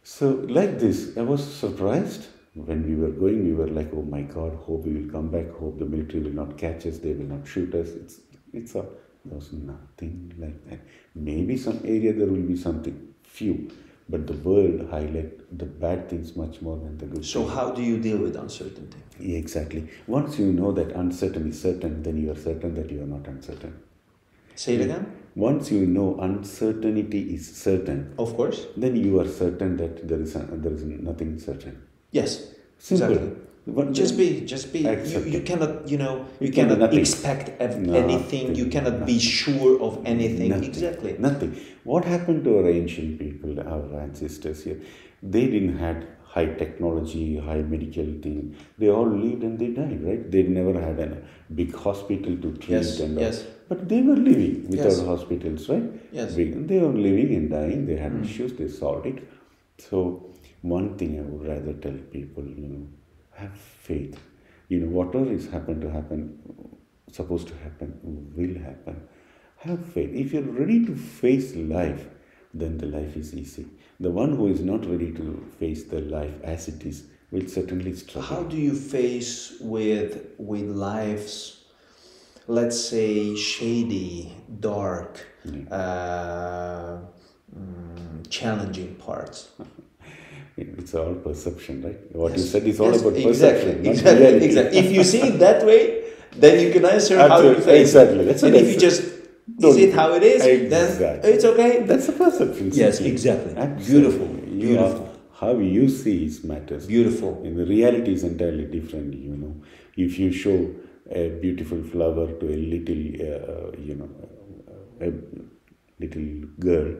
So like this, I was surprised. When we were going, we were like, oh my God, hope we will come back, hope the military will not catch us, they will not shoot us. There was nothing like that. Maybe some area there will be something, few. but the world highlight the bad things much more than the good So things. how do you deal with uncertainty? Exactly. Once you know that uncertain is certain, then you are certain that you are not uncertain. Say it again? Once you know uncertainty is certain, Of course. then you are certain that there is nothing certain. Yes. Simple. Exactly. Just be. You cannot, you cannot expect anything. You cannot be sure of anything. Nothing. Exactly. Nothing. What happened to our ancient people, our ancestors here? They didn't have high technology, high medical thing. They all lived and they died, right? They never had a big hospital to treat Yes. But they were living without hospitals, right? Yes. They were living and dying. They had issues. They solved it. So one thing I would rather tell people, have faith. Whatever is supposed to happen, will happen. Have faith. If you're ready to face life, then the life is easy. The one who is not ready to face the life as it is will certainly struggle. How do you face with life's, let's say, shady, dark, challenging parts? It's all perception, right? What you said is all about perception. Exactly. If you see it that way, then you can answer how you face it. Exactly. And if you just see it how it is, then it's okay. That's a perception. Yes, exactly. Absolutely. Beautiful. How you see it matters. Beautiful. And the reality is entirely different, If you show a beautiful flower to a little girl,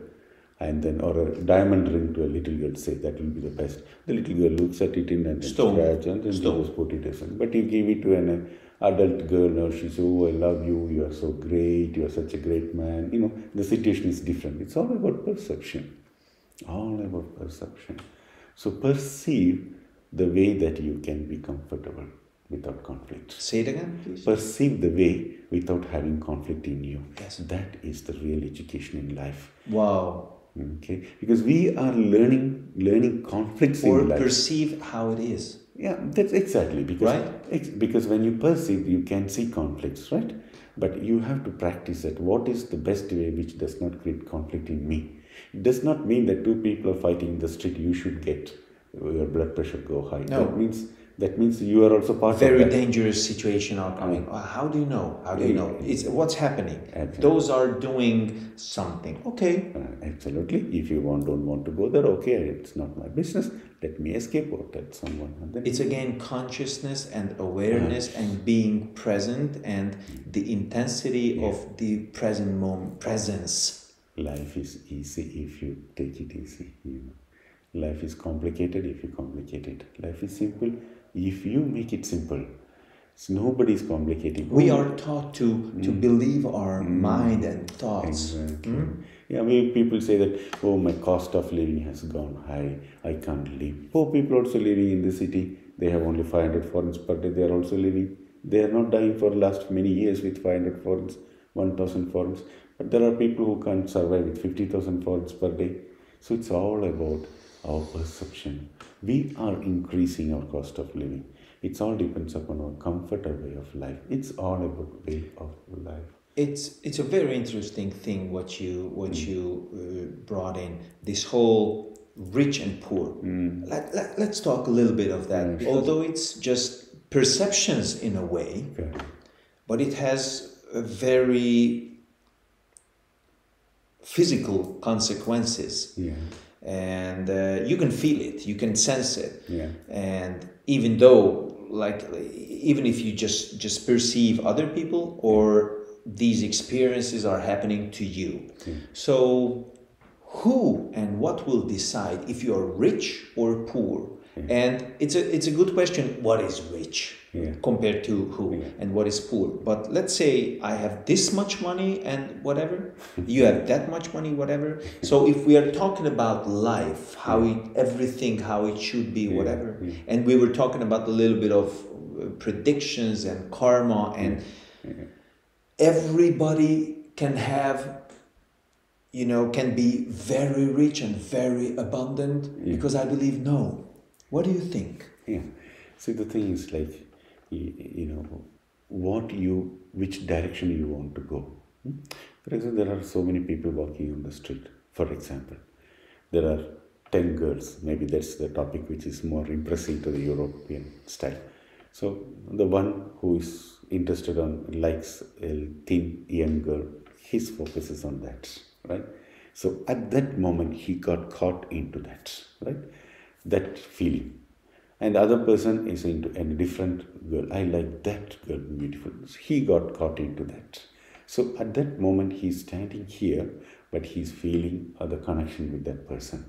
and then, or a diamond ring to a little girl, say that will be the best. The little girl looks at it in and scratch and then just put it aside. But you give it to an adult girl, now she says, oh, I love you, you are so great, you are such a great man. The situation is different. It's all about perception. All about perception. So perceive the way that you can be comfortable without conflict. Say it again, please. Perceive the way without having conflict in you. Yes. That is the real education in life. Wow. Okay, because we are learning conflicts in life. Or perceive how it is. Yeah, that's exactly because when you perceive, you can see conflicts, right? But you have to practice that. What is the best way which does not create conflict in me? It does not mean that two people are fighting in the street. You should get your blood pressure go high. No. That means you are also part of that. Very dangerous situation outcoming. How do you know? How do you know? It's what's happening. Absolutely. Those are doing something. Okay. Absolutely. If you don't want to go there, okay, it's not my business. Let me escape or tell someone. It's again consciousness and awareness and being present and the intensity of the present moment, presence. Life is easy if you take it easy. Life is complicated if you complicate it. Life is simple if you make it simple. Nobody is complicating. We are taught to believe our mind and thoughts. Exactly. Yeah, people say that, oh, my cost of living has gone high. I can't live. Poor people also living in the city. They have only 500 forints per day. They are also living. They are not dying for the last many years with 500 forints, 1,000 forints. But there are people who can't survive with 50,000 forints per day. So it's all about our perception. We are increasing our cost of living. It all depends upon our comfort or way of life. It's all about way of life. It's a very interesting thing what you brought in, this whole rich and poor. Let's talk a little bit of that. Although it's just perceptions in a way, but it has a very physical consequences. Yeah. And you can feel it, you can sense it. Yeah. And even though, even if you just perceive other people or these experiences are happening to you. So who and what will decide if you are rich or poor? And it's a good question. What is rich compared to who? And what is poor? But let's say I have this much money and whatever. You have that much money, whatever. So if we are talking about life, everything, how it should be, whatever. And we were talking about a little bit of predictions and karma and everybody can have, can be very rich and very abundant because I believe no. What do you think? Yeah. See, the thing is which direction you want to go. For example, there are so many people walking on the street. For example, there are 10 girls. Maybe that's the topic which is more impressive to the European style. So the one who is interested on, likes a thin young girl, his focus is on that, right? So at that moment, he got caught into that, right? That feeling. And the other person is into a different girl. I like that girl, beautiful. So he got caught into that. So at that moment, he's standing here, but he's feeling the connection with that person.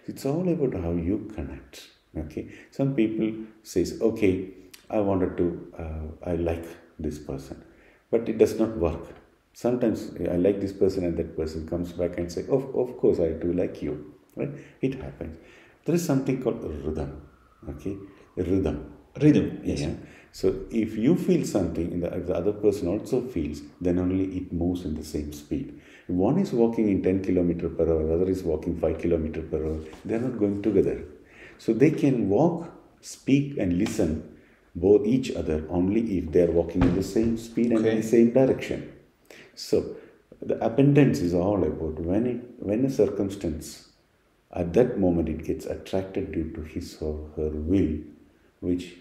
It's all about how you connect. Okay. Some people says, okay, I like this person, but it does not work. Sometimes I like this person and that person comes back and say, of course I do like you, right? It happens. There is something called rhythm, okay? Rhythm, yes. Yeah. So if you feel something and the other person also feels, then only it moves in the same speed. If one is walking in 10 km per hour, the other is walking 5 km per hour, they are not going together. So they can walk, speak and listen both each other only if they are walking in the same speed and in the same direction. So the abundance is all about when a circumstance at that moment it gets attracted due to his or her will, which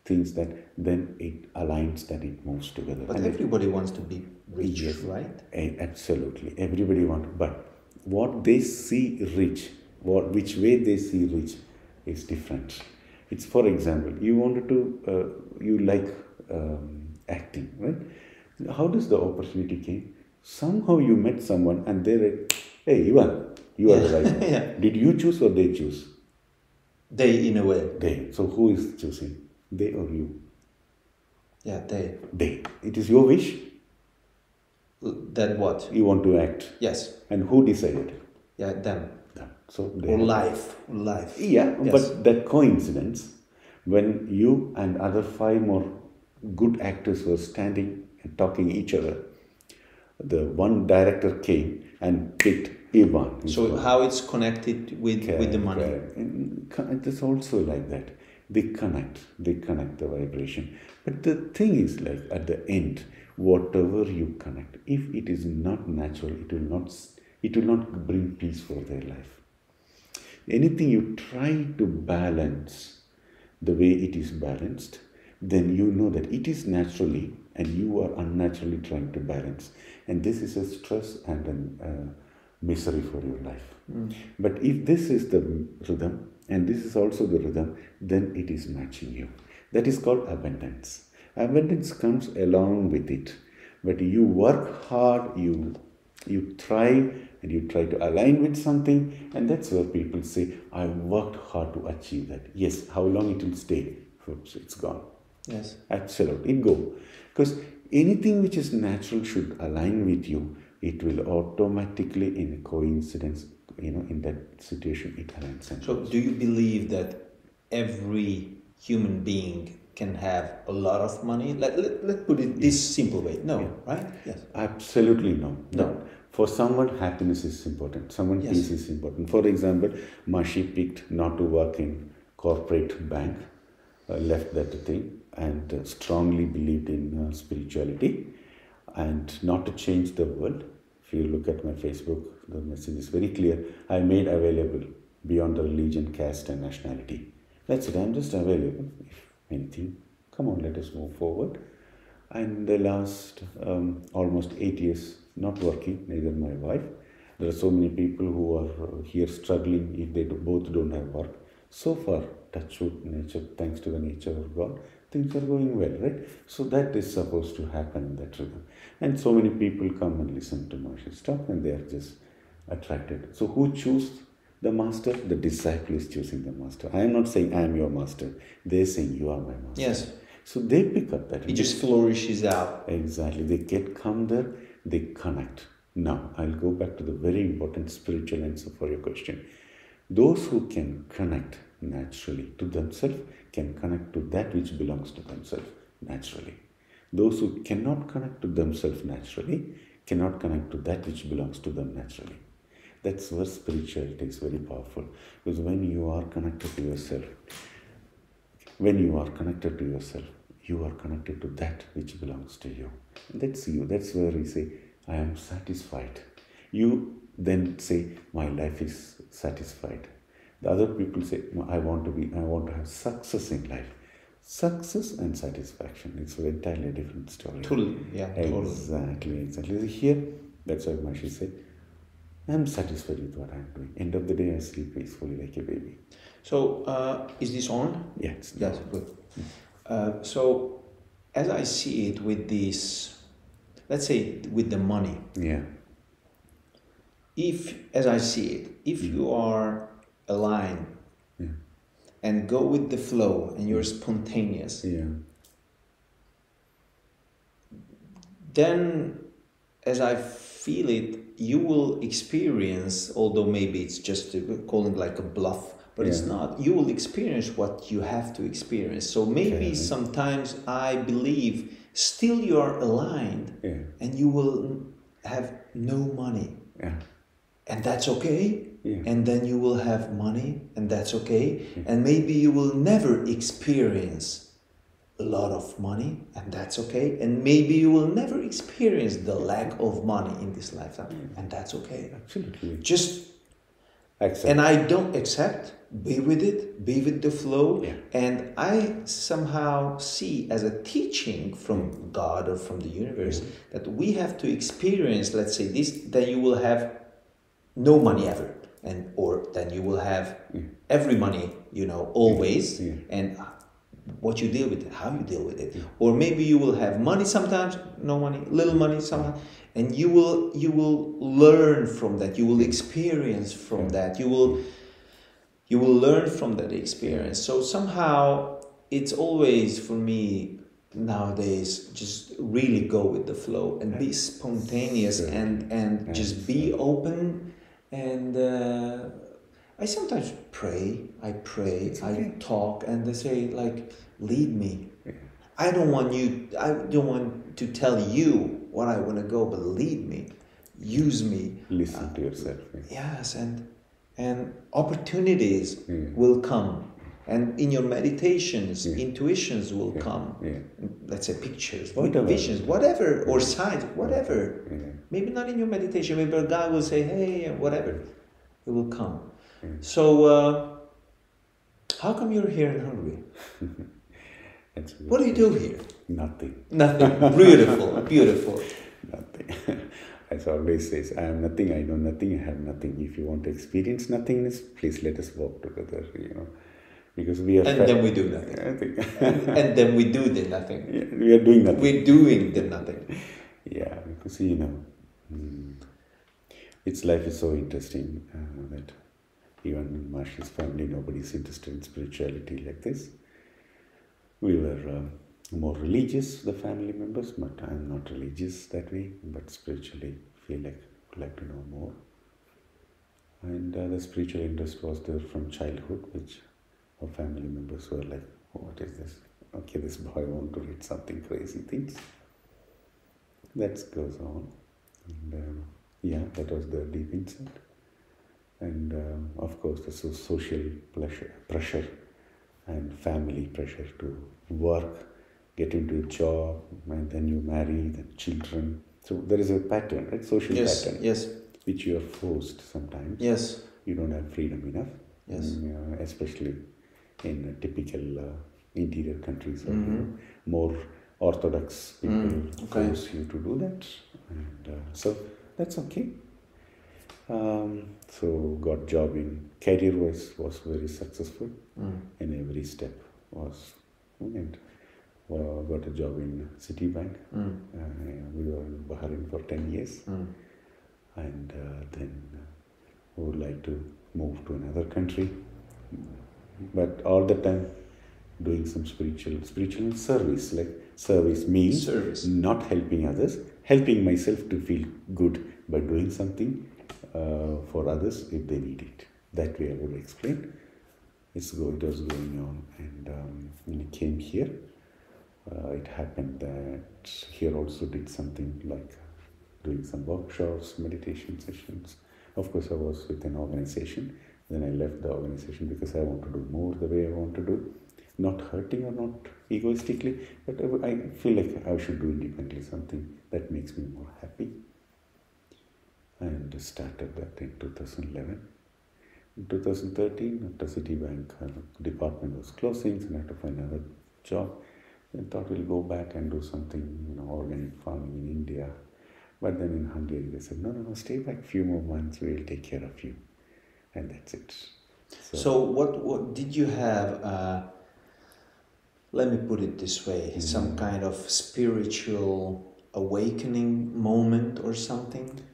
thinks that then it aligns, that it moves together. But everybody wants to be rich, yes, right? Absolutely, everybody wants. But what they see rich, which way they see rich, is different. It's, for example, you wanted to, you like acting, right? How does the opportunity came? Somehow you met someone and they're like, hey, Iván, you are the right one. Yeah. Did you choose or they choose? They, in a way. They. So who is choosing? They or you? Yeah, they. They. It is your wish? That what? You want to act? Yes. And who decided? Yeah, them. So or life. Yeah, yes. But that coincidence, when you and other 5 more good actors were standing and talking each other, the one director came and picked Iván. So how it's connected with the money? It is also like that. They connect the vibration. But the thing is, like, at the end, whatever you connect, if it is not natural, it will not bring peace for their life. Anything you try to balance the way it is balanced, then you know that it is naturally and you are unnaturally trying to balance. And this is a stress and a misery for your life. But if this is the rhythm and this is also the rhythm, then it is matching you. That is called abundance. Abundance comes along with it. But you work hard, you try, and you try to align with something, and that's where people say, I worked hard to achieve that. Yes, how long it will stay? It's gone. Yes. Absolutely, it go. Because anything which is natural should align with you. It will automatically, in a coincidence, in that situation, it aligns. So do you believe that every human being can have a lot of money? Let's put it this simple way. No, right? Yes. Absolutely no. For someone, happiness is important. Someone, peace is important. For example, Mashi picked not to work in corporate bank, left that thing, and strongly believed in spirituality, and not to change the world. If you look at my Facebook, the message is very clear. I made available beyond the religion, caste, and nationality. That's it. I'm just available. If anything, come on, let us move forward. And the last almost 8 years, not working, neither my wife. There are so many people who are here struggling if they both don't have work. So far, touch wood, nature, thanks to the nature of God, things are going well, right? So that is supposed to happen in that rhythm. And so many people come and listen to Maharishi's talk and they are just attracted. So who choose the master? The disciple is choosing the master. I am not saying I am your master. They are saying you are my master. Yes. So they pick up that. It just flourishes out. Exactly. They come there, they connect. Now, I'll go back to the very important spiritual answer for your question. Those who can connect naturally to themselves can connect to that which belongs to themselves naturally. Those who cannot connect to themselves naturally cannot connect to that which belongs to them naturally. That's where spirituality is very powerful. Because when you are connected to yourself, you are connected to that which belongs to you. That's you. That's where we say, I am satisfied. You then say, my life is satisfied. The other people say, I want to have success in life. Success and satisfaction, it's an entirely different story. Totally, yeah, totally. Exactly. Here, that's why Maharishi said, I'm satisfied with what I'm doing. End of the day, I sleep peacefully like a baby. So, is this on? Yeah, it's on. Yes, good. So, as I see it with this, let's say with the money. Yeah. As I see it, if you are aligned and go with the flow and you're spontaneous, then as I feel it, you will experience, although maybe it's just calling like a bluff, but it's not, you will experience what you have to experience. So maybe sometimes I believe still you are aligned and you will have no money. And that's okay. And then you will have money, and that's okay. And maybe you will never experience a lot of money, and that's okay. And maybe you will never experience the lack of money in this lifetime, and that's okay. Absolutely. Just accept. And I don't accept, be with it, be with the flow. And I somehow see as a teaching from God or from the universe that we have to experience, let's say this, that you will have no money ever. Or then you will have every money, always, and what you deal with it, how you deal with it. Or maybe you will have money sometimes, no money, little money sometimes, and you will learn from that. You will experience from that. You will learn from that experience. So somehow it's always for me nowadays just really go with the flow and be spontaneous and just be open. And I sometimes pray, I talk, and they say, like, lead me. I don't want to tell you what I want to go, but lead me, use me. Listen to yourself. Yes, and opportunities will come. And in your meditations, intuitions will come. Let's say pictures, visions, whatever, or signs, whatever. Maybe not in your meditation, maybe God will say, hey, whatever. It will come. So, how come you're here in Hungary? What do you do here? Nothing. Nothing. Beautiful, beautiful. Nothing. As always says, I am nothing, I know nothing, I have nothing. If you want to experience nothingness, please let us walk together, Because we are... And then we do nothing. and then we do the nothing. We are doing nothing. We're doing the nothing. Yeah, because, its life is so interesting that even in Maharishi's family, nobody is interested in spirituality like this. We were more religious, the family members, but I'm not religious that way, but spiritually feel like to know more. And the spiritual interest was there from childhood, which our family members were like, oh, what is this? Okay, this boy wants to read something crazy things. That goes on. And that was the deep insight. And of course, the social pressure and family pressure to work, get into a job, and then you marry, then children. So there is a pattern, right? Social pattern. Yes. Which you are forced sometimes. Yes. You don't have freedom enough. Yes. Especially in typical interior countries, more orthodox people force you to do that. And so that's okay. So got job in career-wise was very successful, and every step was, and got a job in Citibank. We were in Bahrain for 10 years, and then would like to move to another country, but all the time doing some spiritual service. Like service means not helping others, helping myself to feel good by doing something for others if they need it. That way I would explain. It was going on, and when I came here, it happened that here also did something like doing some workshops, meditation sessions. Of course, I was with an organization. Then I left the organization because I want to do more the way I want to do. Not hurting or not egoistically, but I feel like I should do independently something that makes me more happy. And started that in 2011. In 2013, after Citibank department was closing, so I had to find another job. I thought we'll go back and do something, organic farming in India. But then in Hungary they said, no, stay back a few more months, we'll take care of you. And that's it. So what did you have, let me put it this way, some kind of spiritual awakening moment or something?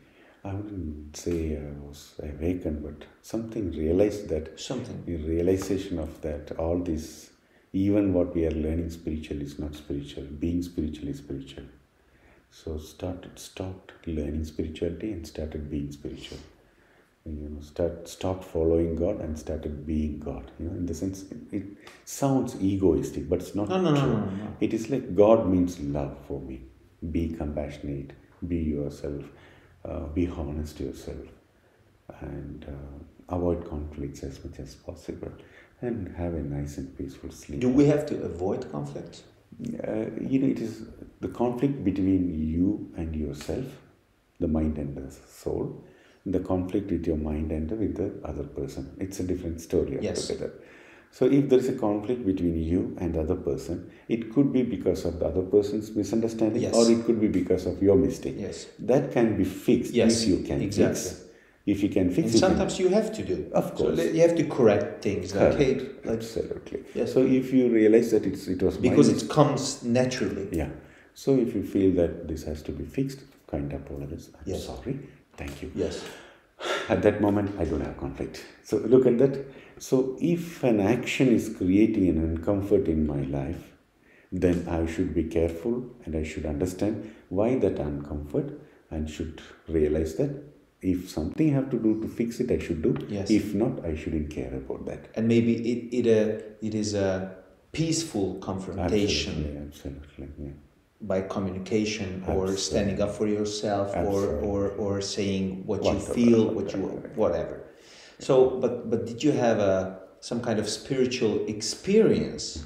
I wouldn't say I was awakened, but something realized that. Something. The realization of that, all this, even what we are learning spiritual is not spiritual. Being spiritual is spiritual. So stopped learning spirituality and started being spiritual. Stopped following God and started being God. In the sense, it sounds egoistic, but it's not true. No. It is like God means love for me. Be compassionate, be yourself, be honest to yourself, and avoid conflicts as much as possible, and have a nice and peaceful sleep. Do we have to avoid conflicts? It is the conflict between you and yourself, the mind and the soul, the conflict with your mind and with the other person. It's a different story altogether. So if there is a conflict between you and the other person, it could be because of the other person's misunderstanding, or it could be because of your mistake. Yes. That can be fixed if you can fix. If you can fix it. Sometimes you have to do. Of course. So you have to correct things. Absolutely. Yes. So if you realize that it was because it comes naturally. Yeah. So if you feel that this has to be fixed, kind of apologize. I'm sorry. Thank you. Yes. At that moment, I don't have conflict. So look at that. So if an action is creating an uncomfort in my life, then I should be careful and I should understand why that uncomfort and should realize that if something I have to do to fix it, I should do. Yes. If not, I shouldn't care about that. And maybe it is a peaceful confrontation. Absolutely. Yeah. By communication or standing up for yourself or saying what you feel, whatever. So, but did you have some kind of spiritual experience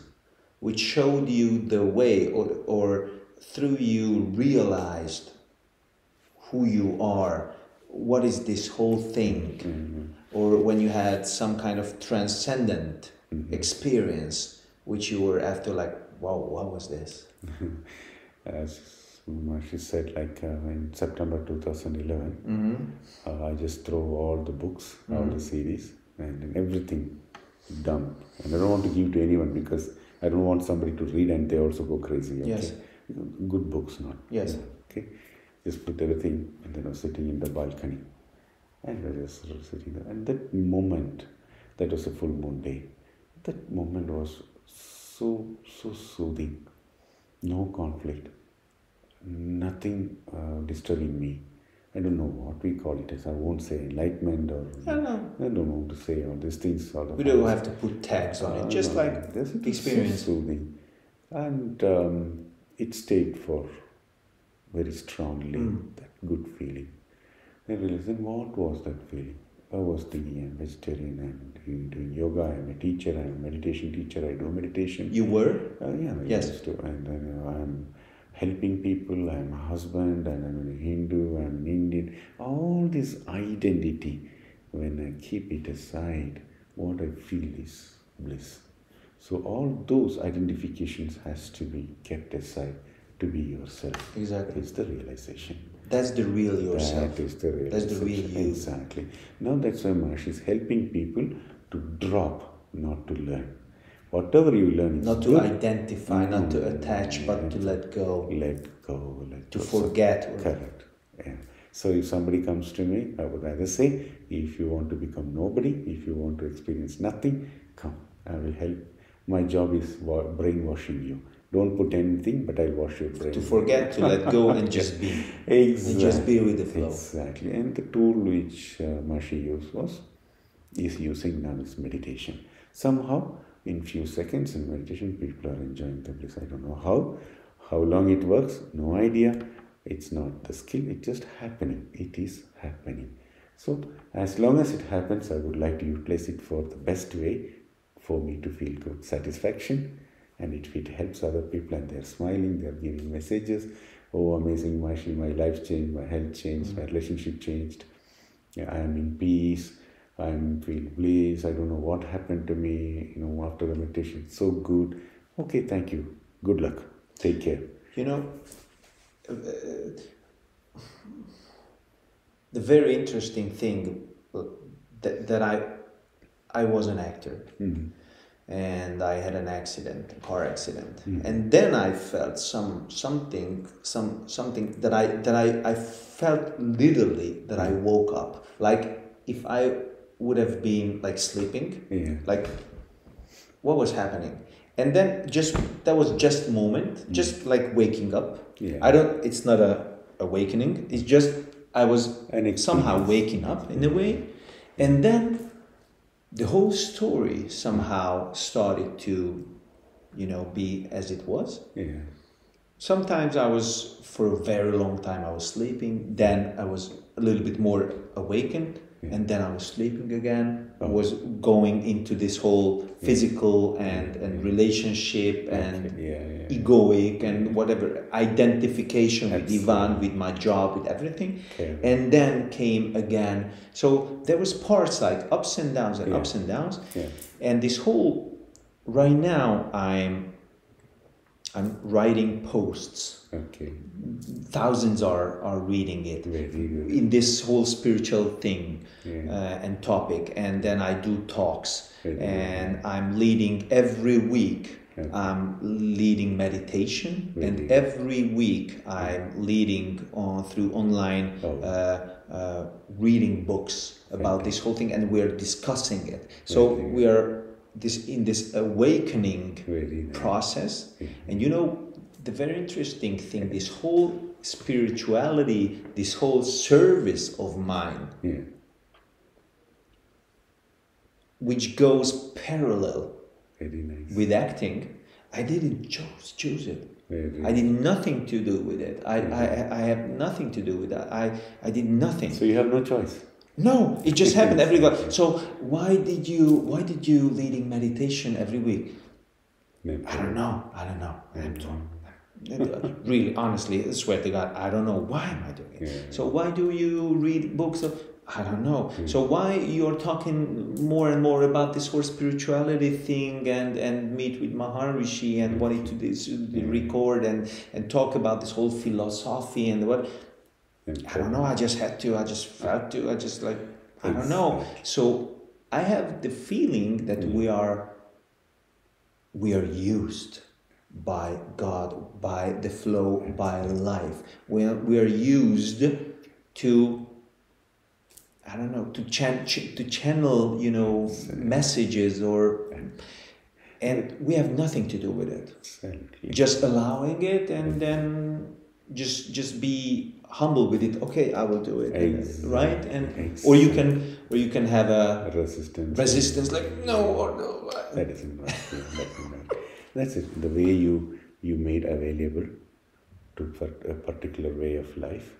which showed you the way or through you realized who you are? What is this whole thing? Or when you had some kind of transcendent experience which you were after like, wow, what was this? As Maharishi said, in September 2011, I just throw all the books, all the series, and everything dumped. And I don't want to give to anyone because I don't want somebody to read and they also go crazy. Okay? Yes. Good books, not. Yes. Okay. Just put everything, and then I was sitting in the balcony, and I was just sitting there. And that moment, that was a full moon day. That moment was so soothing. No conflict, nothing disturbing me. I don't know what we call it as. I won't say enlightenment or I don't know what to say all these things. We don't have to put tags on it. Just like experience. So soothing, and it stayed for very strongly. That good feeling. I realized, then what was that feeling? I was thinking I'm vegetarian, I'm doing yoga, I'm a teacher, I'm a meditation teacher, I do meditation. You were? Yeah, I used to. And then I'm helping people, I'm a husband, and I'm a Hindu, I'm an Indian. All this identity, when I keep it aside, what I feel is bliss. So all those identifications has to be kept aside to be yourself. Exactly. It's the realization. That's the real yourself. That is the real. That's the real you. Exactly. Now that's why Maharishi is helping people to drop, not to learn. Whatever you learn is not to identify, not to attach, but to let go. Let go. To forget. Correct. Yeah. So if somebody comes to me, I would rather say, if you want to become nobody, if you want to experience nothing, come. I will help. My job is brainwashing you. Don't put anything, but I'll wash your brain. To forget, to let go, and just be. Exactly. And just be with the flow. Exactly. And the tool which Maharishi is using now is meditation. Somehow, in few seconds in meditation, people are enjoying the bliss. I don't know how long it works, no idea. It's not the skill, it's just happening. It is happening. So, as long as it happens, I would like to utilize it for the best way for me to feel good satisfaction. And if it helps other people and they're smiling, they're giving messages, oh, amazing, Maharishi, my life changed, my health changed, my relationship changed, I am in peace, I'm feeling bliss, I don't know what happened to me, after the meditation, it's so good. Okay, thank you. Good luck. Take care. The very interesting thing that I was an actor, and I had an accident, a car accident, and then I felt something that I felt literally that I woke up, like if I would have been like sleeping, like what was happening, and then that was just a moment, just like waking up. It's not a awakening. It's just I was somehow waking up in a way, and then the whole story somehow started to, be as it was. Sometimes for a very long time I was sleeping, then I was a little bit more awakened, and then I was sleeping again. I was going into this whole physical and relationship and egoic and whatever identification with Iván, with my job, with everything. And then came again. So there was parts like ups and downs and ups and downs. And this whole, right now I'm writing posts. Thousands are reading it in this whole spiritual thing and topic, and then I do talks, and I'm leading every week. I'm leading meditation, and every week I'm leading through online reading books about this whole thing, and we're discussing it. So we are in this awakening process, and the very interesting thing, this whole spirituality, this whole service of mine, which goes parallel with acting, I didn't choose it. I did nothing to do with it. I have nothing to do with that. I did nothing. So you have no choice. No, it just happened every day. So why did you leading meditation every week? I don't know. Really, honestly, I swear to God, I don't know why am I doing it. So why do you read books? I don't know. So why you're talking more and more about this whole spirituality thing and meet with Maharishi and wanting to record and talk about this whole philosophy and what? I don't know. I just felt to. I don't know. So I have the feeling that we are used by God, by the flow, by life. We are used to, I don't know, to channel, messages and we have nothing to do with it. Exactly. Just allowing it, and then just be humble with it. Okay, I will do it. Exactly. Right? And or you can have a resistance like no or no. That is not. That's it. The way you made available to a particular way of life,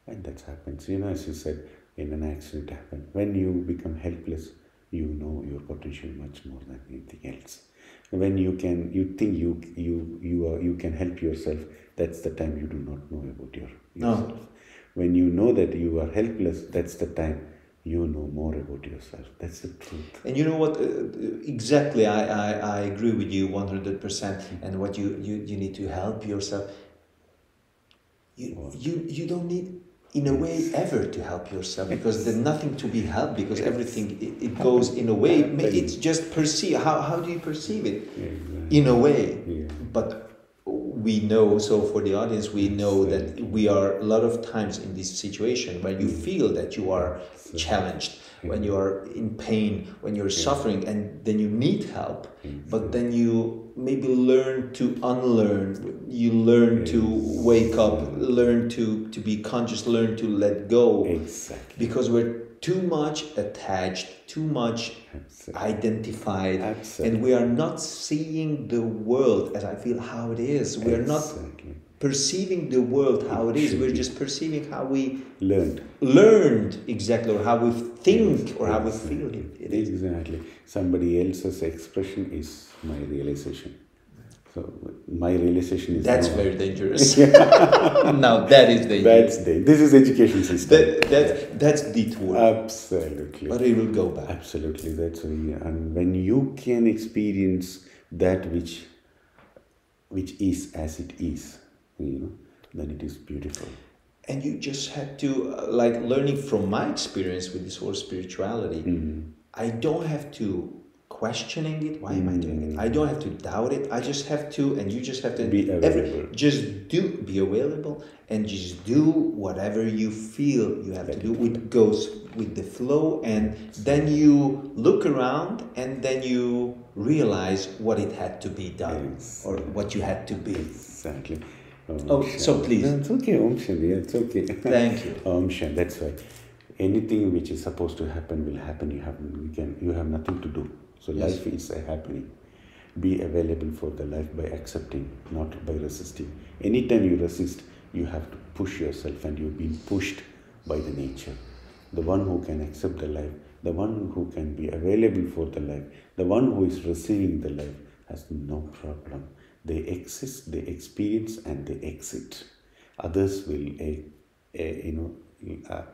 and that happens. As you said, in an accident happened. When you become helpless, you know your potential much more than anything else. When you think you can help yourself, that's the time you do not know about yourself. No. When you know that you are helpless, that's the time you know more about yourself. That's the truth. And you know what? Exactly, I agree with you 100%. And what you need to help yourself. You don't need, in a way, ever to help yourself, because there's nothing to be helped, because everything it goes in a way. It's just perceive. How do you perceive it? In a way, but we know. So for the audience, we know that we are a lot of times in this situation where you feel that you are challenged, when you are in pain, when you're suffering, and then you need help. But then you maybe learn to unlearn. You learn to wake up, learn to be conscious, learn to let go. Exactly. Because we're too much attached, too much identified, and we are not seeing the world as I feel how it is. We are not perceiving the world how it is. We're just perceiving how we learned exactly, or how we think, or how we feel it is. Exactly. Somebody else's expression is my realization. So my realization is that's very dangerous. Now that is dangerous. This is education system. That's detour. Absolutely. But it will go back. Absolutely. That's why. And when you can experience that which is as it is, then it is beautiful. And you just had to, like learning from my experience with this whole spirituality, I don't have to questioning it. Why am I doing it? I don't have to doubt it. I just have to, and you just have to be available. Be available and just do whatever you feel you have to do. It goes with the flow, and then you look around and then you realize what it had to be done or what you had to be. Exactly. So please. No, it's okay, Om Shanti. It's okay. Thank you. Om Shanti. That's why anything which is supposed to happen will happen. You have nothing to do. So life is a happening. Be available for the life by accepting, not by resisting. Anytime you resist, you have to push yourself, and you're being pushed by the nature. The one who can accept the life, the one who can be available for the life, the one who is receiving the life has no problem. They exist, they experience, and they exit. Others will,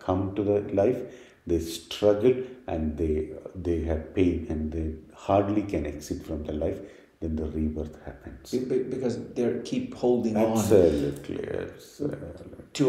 come to the life. They struggle and they have pain, and they hardly can exit from the life. Then the rebirth happens. Because they keep holding on. Absolutely. To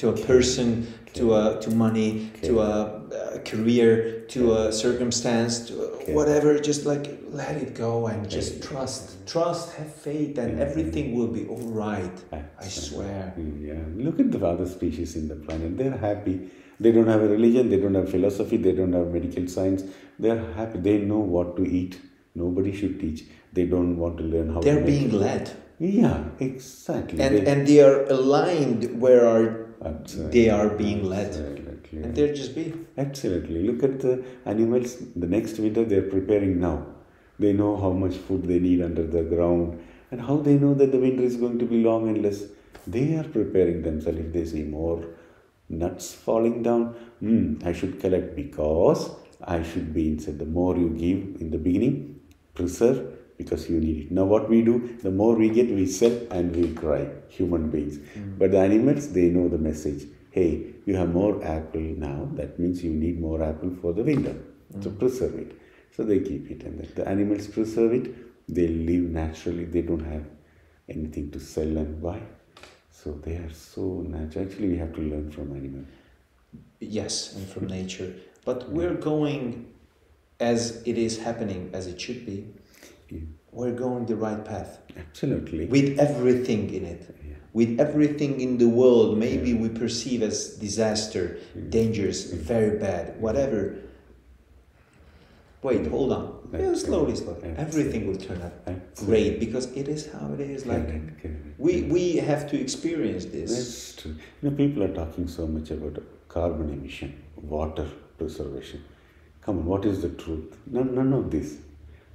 a person, to money, to a career, to a circumstance, to whatever. Just like let it go and just trust, have faith, and everything will be all right. I swear. Yeah. Look at the other species in the planet. They're happy. They don't have a religion. They don't have philosophy. They don't have medical science. They're happy. They know what to eat. Nobody should teach. They don't want to learn how. They're being led. Yeah, exactly. And they are aligned where they are being led. Absolutely. And they're just being. Absolutely. Look at the animals. The next winter they're preparing now. They know how much food they need under the ground, and how they know that the winter is going to be long and less. They are preparing themselves. If they see more nuts falling down, I should collect because I should be inside. The more you give in the beginning, preserve, because you need it. Now what we do, the more we get, we sell and we cry, human beings. But the animals, they know the message. Hey, you have more apple now, that means you need more apple for the winter. So preserve it. So they keep it, and the animals preserve it. They live naturally. They don't have anything to sell and buy. So they are so natural. Actually, we have to learn from animals. Yes, and from nature. But we're going as it is happening, as it should be. Yeah. We're going the right path. Absolutely. With everything in it. Yeah. With everything in the world, maybe we perceive as disaster, dangerous, very bad, whatever. Wait, hold on. Slowly. Everything will turn out great, because it is how it is. Like we have to experience this. That's true. People are talking so much about carbon emission, water preservation. Come on, what is the truth? None of this.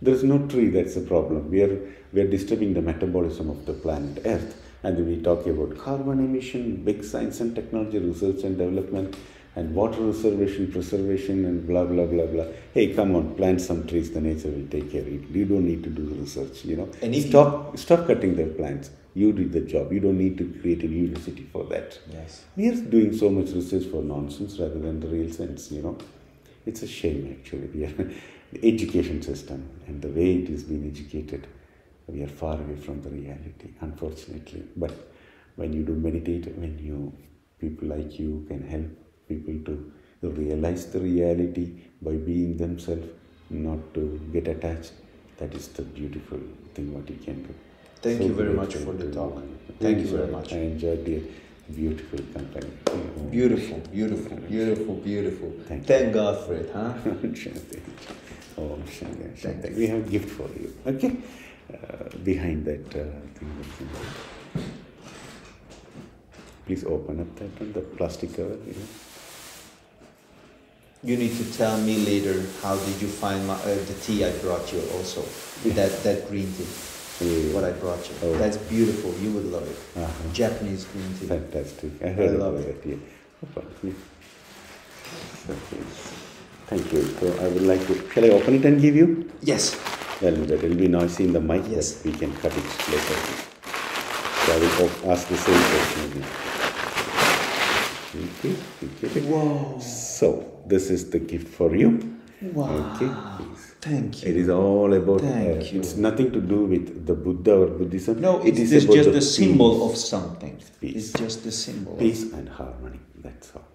There is no tree. That's the problem. We are disturbing the metabolism of the planet Earth, and then we talk about carbon emission, big science and technology, research and development, and water preservation, and blah blah blah blah. Hey, come on, plant some trees. The nature will take care of it. You don't need to do research. And stop cutting the plants. You did the job. You don't need to create a university for that. Yes. We are doing so much research for nonsense rather than the real sense. It's a shame actually. The education system and the way it is being educated, we are far away from the reality, unfortunately. But when you do meditate, people like you can help people to realize the reality by being themselves, not to get attached. That is the beautiful thing what you can do. Thank you very much for the talk. Thank you very much. I enjoyed the beautiful company. Beautiful. Thank God for it, huh? Oh, Shanti. We have a gift for you. Okay? Behind that thing. Please open up that one, the plastic cover. You need to tell me later how did you find the tea I brought you also. That green tea. Yeah. What I brought you. Oh. That's beautiful. You would love it. Japanese green tea. Fantastic. I love it. Yeah. Thank you. So I would like to... Shall I open it and give you? Yes. That will be noisy in the mic, Yes. but we can cut it later. So I will ask the same question again. Okay. Wow. So, this is the gift for you. Wow. Okay. Thank you. It is all about, Thank you. It's nothing to do with the Buddha or Buddhism. No, it's about just the a symbol peace. of something. Peace. It's just a symbol. Peace and harmony, that's all.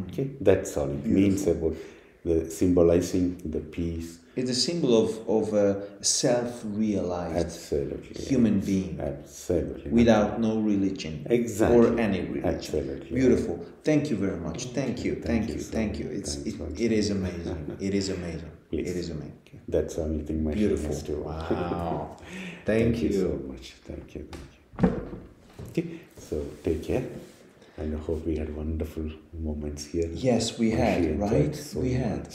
Okay, that's all it means about the symbolizing the peace. It's a symbol of a self-realized Absolutely. human being. Absolutely. Without no religion. Exactly. Or any religion. Absolutely. Beautiful. Thank you very much. Thank you. Thank you. It is amazing. It is amazing. Please. It is amazing. That's the only thing my Beautiful. has to. Wow. Thank you so much. Thank you. Okay, so take care. And I hope we had wonderful moments here. Yes, we had, right? We had.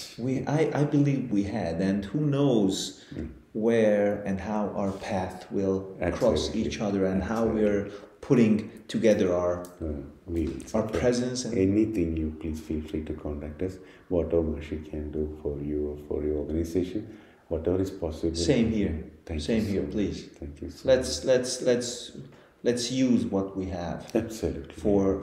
I believe we had, and who knows where and how our path will cross each other, and how we're putting together our presence. And anything, you please feel free to contact us. Whatever Maharishi can do for you or for your organization, whatever is possible. Same here. Same here, please. Thank you so much. Let's use what we have. Absolutely. For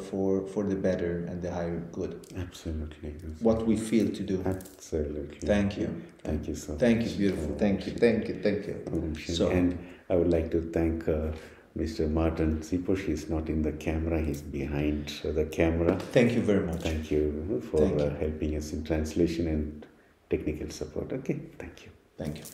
the better and the higher good. Absolutely. What we feel to do. Absolutely. Thank you. Thank you so much. Thank you, beautiful. Thank you. So, and I would like to thank Mr. Martin Siposh. He's not in the camera, he's behind the camera. Thank you very much. Thank you for helping us in translation and technical support. Okay, thank you. Thank you.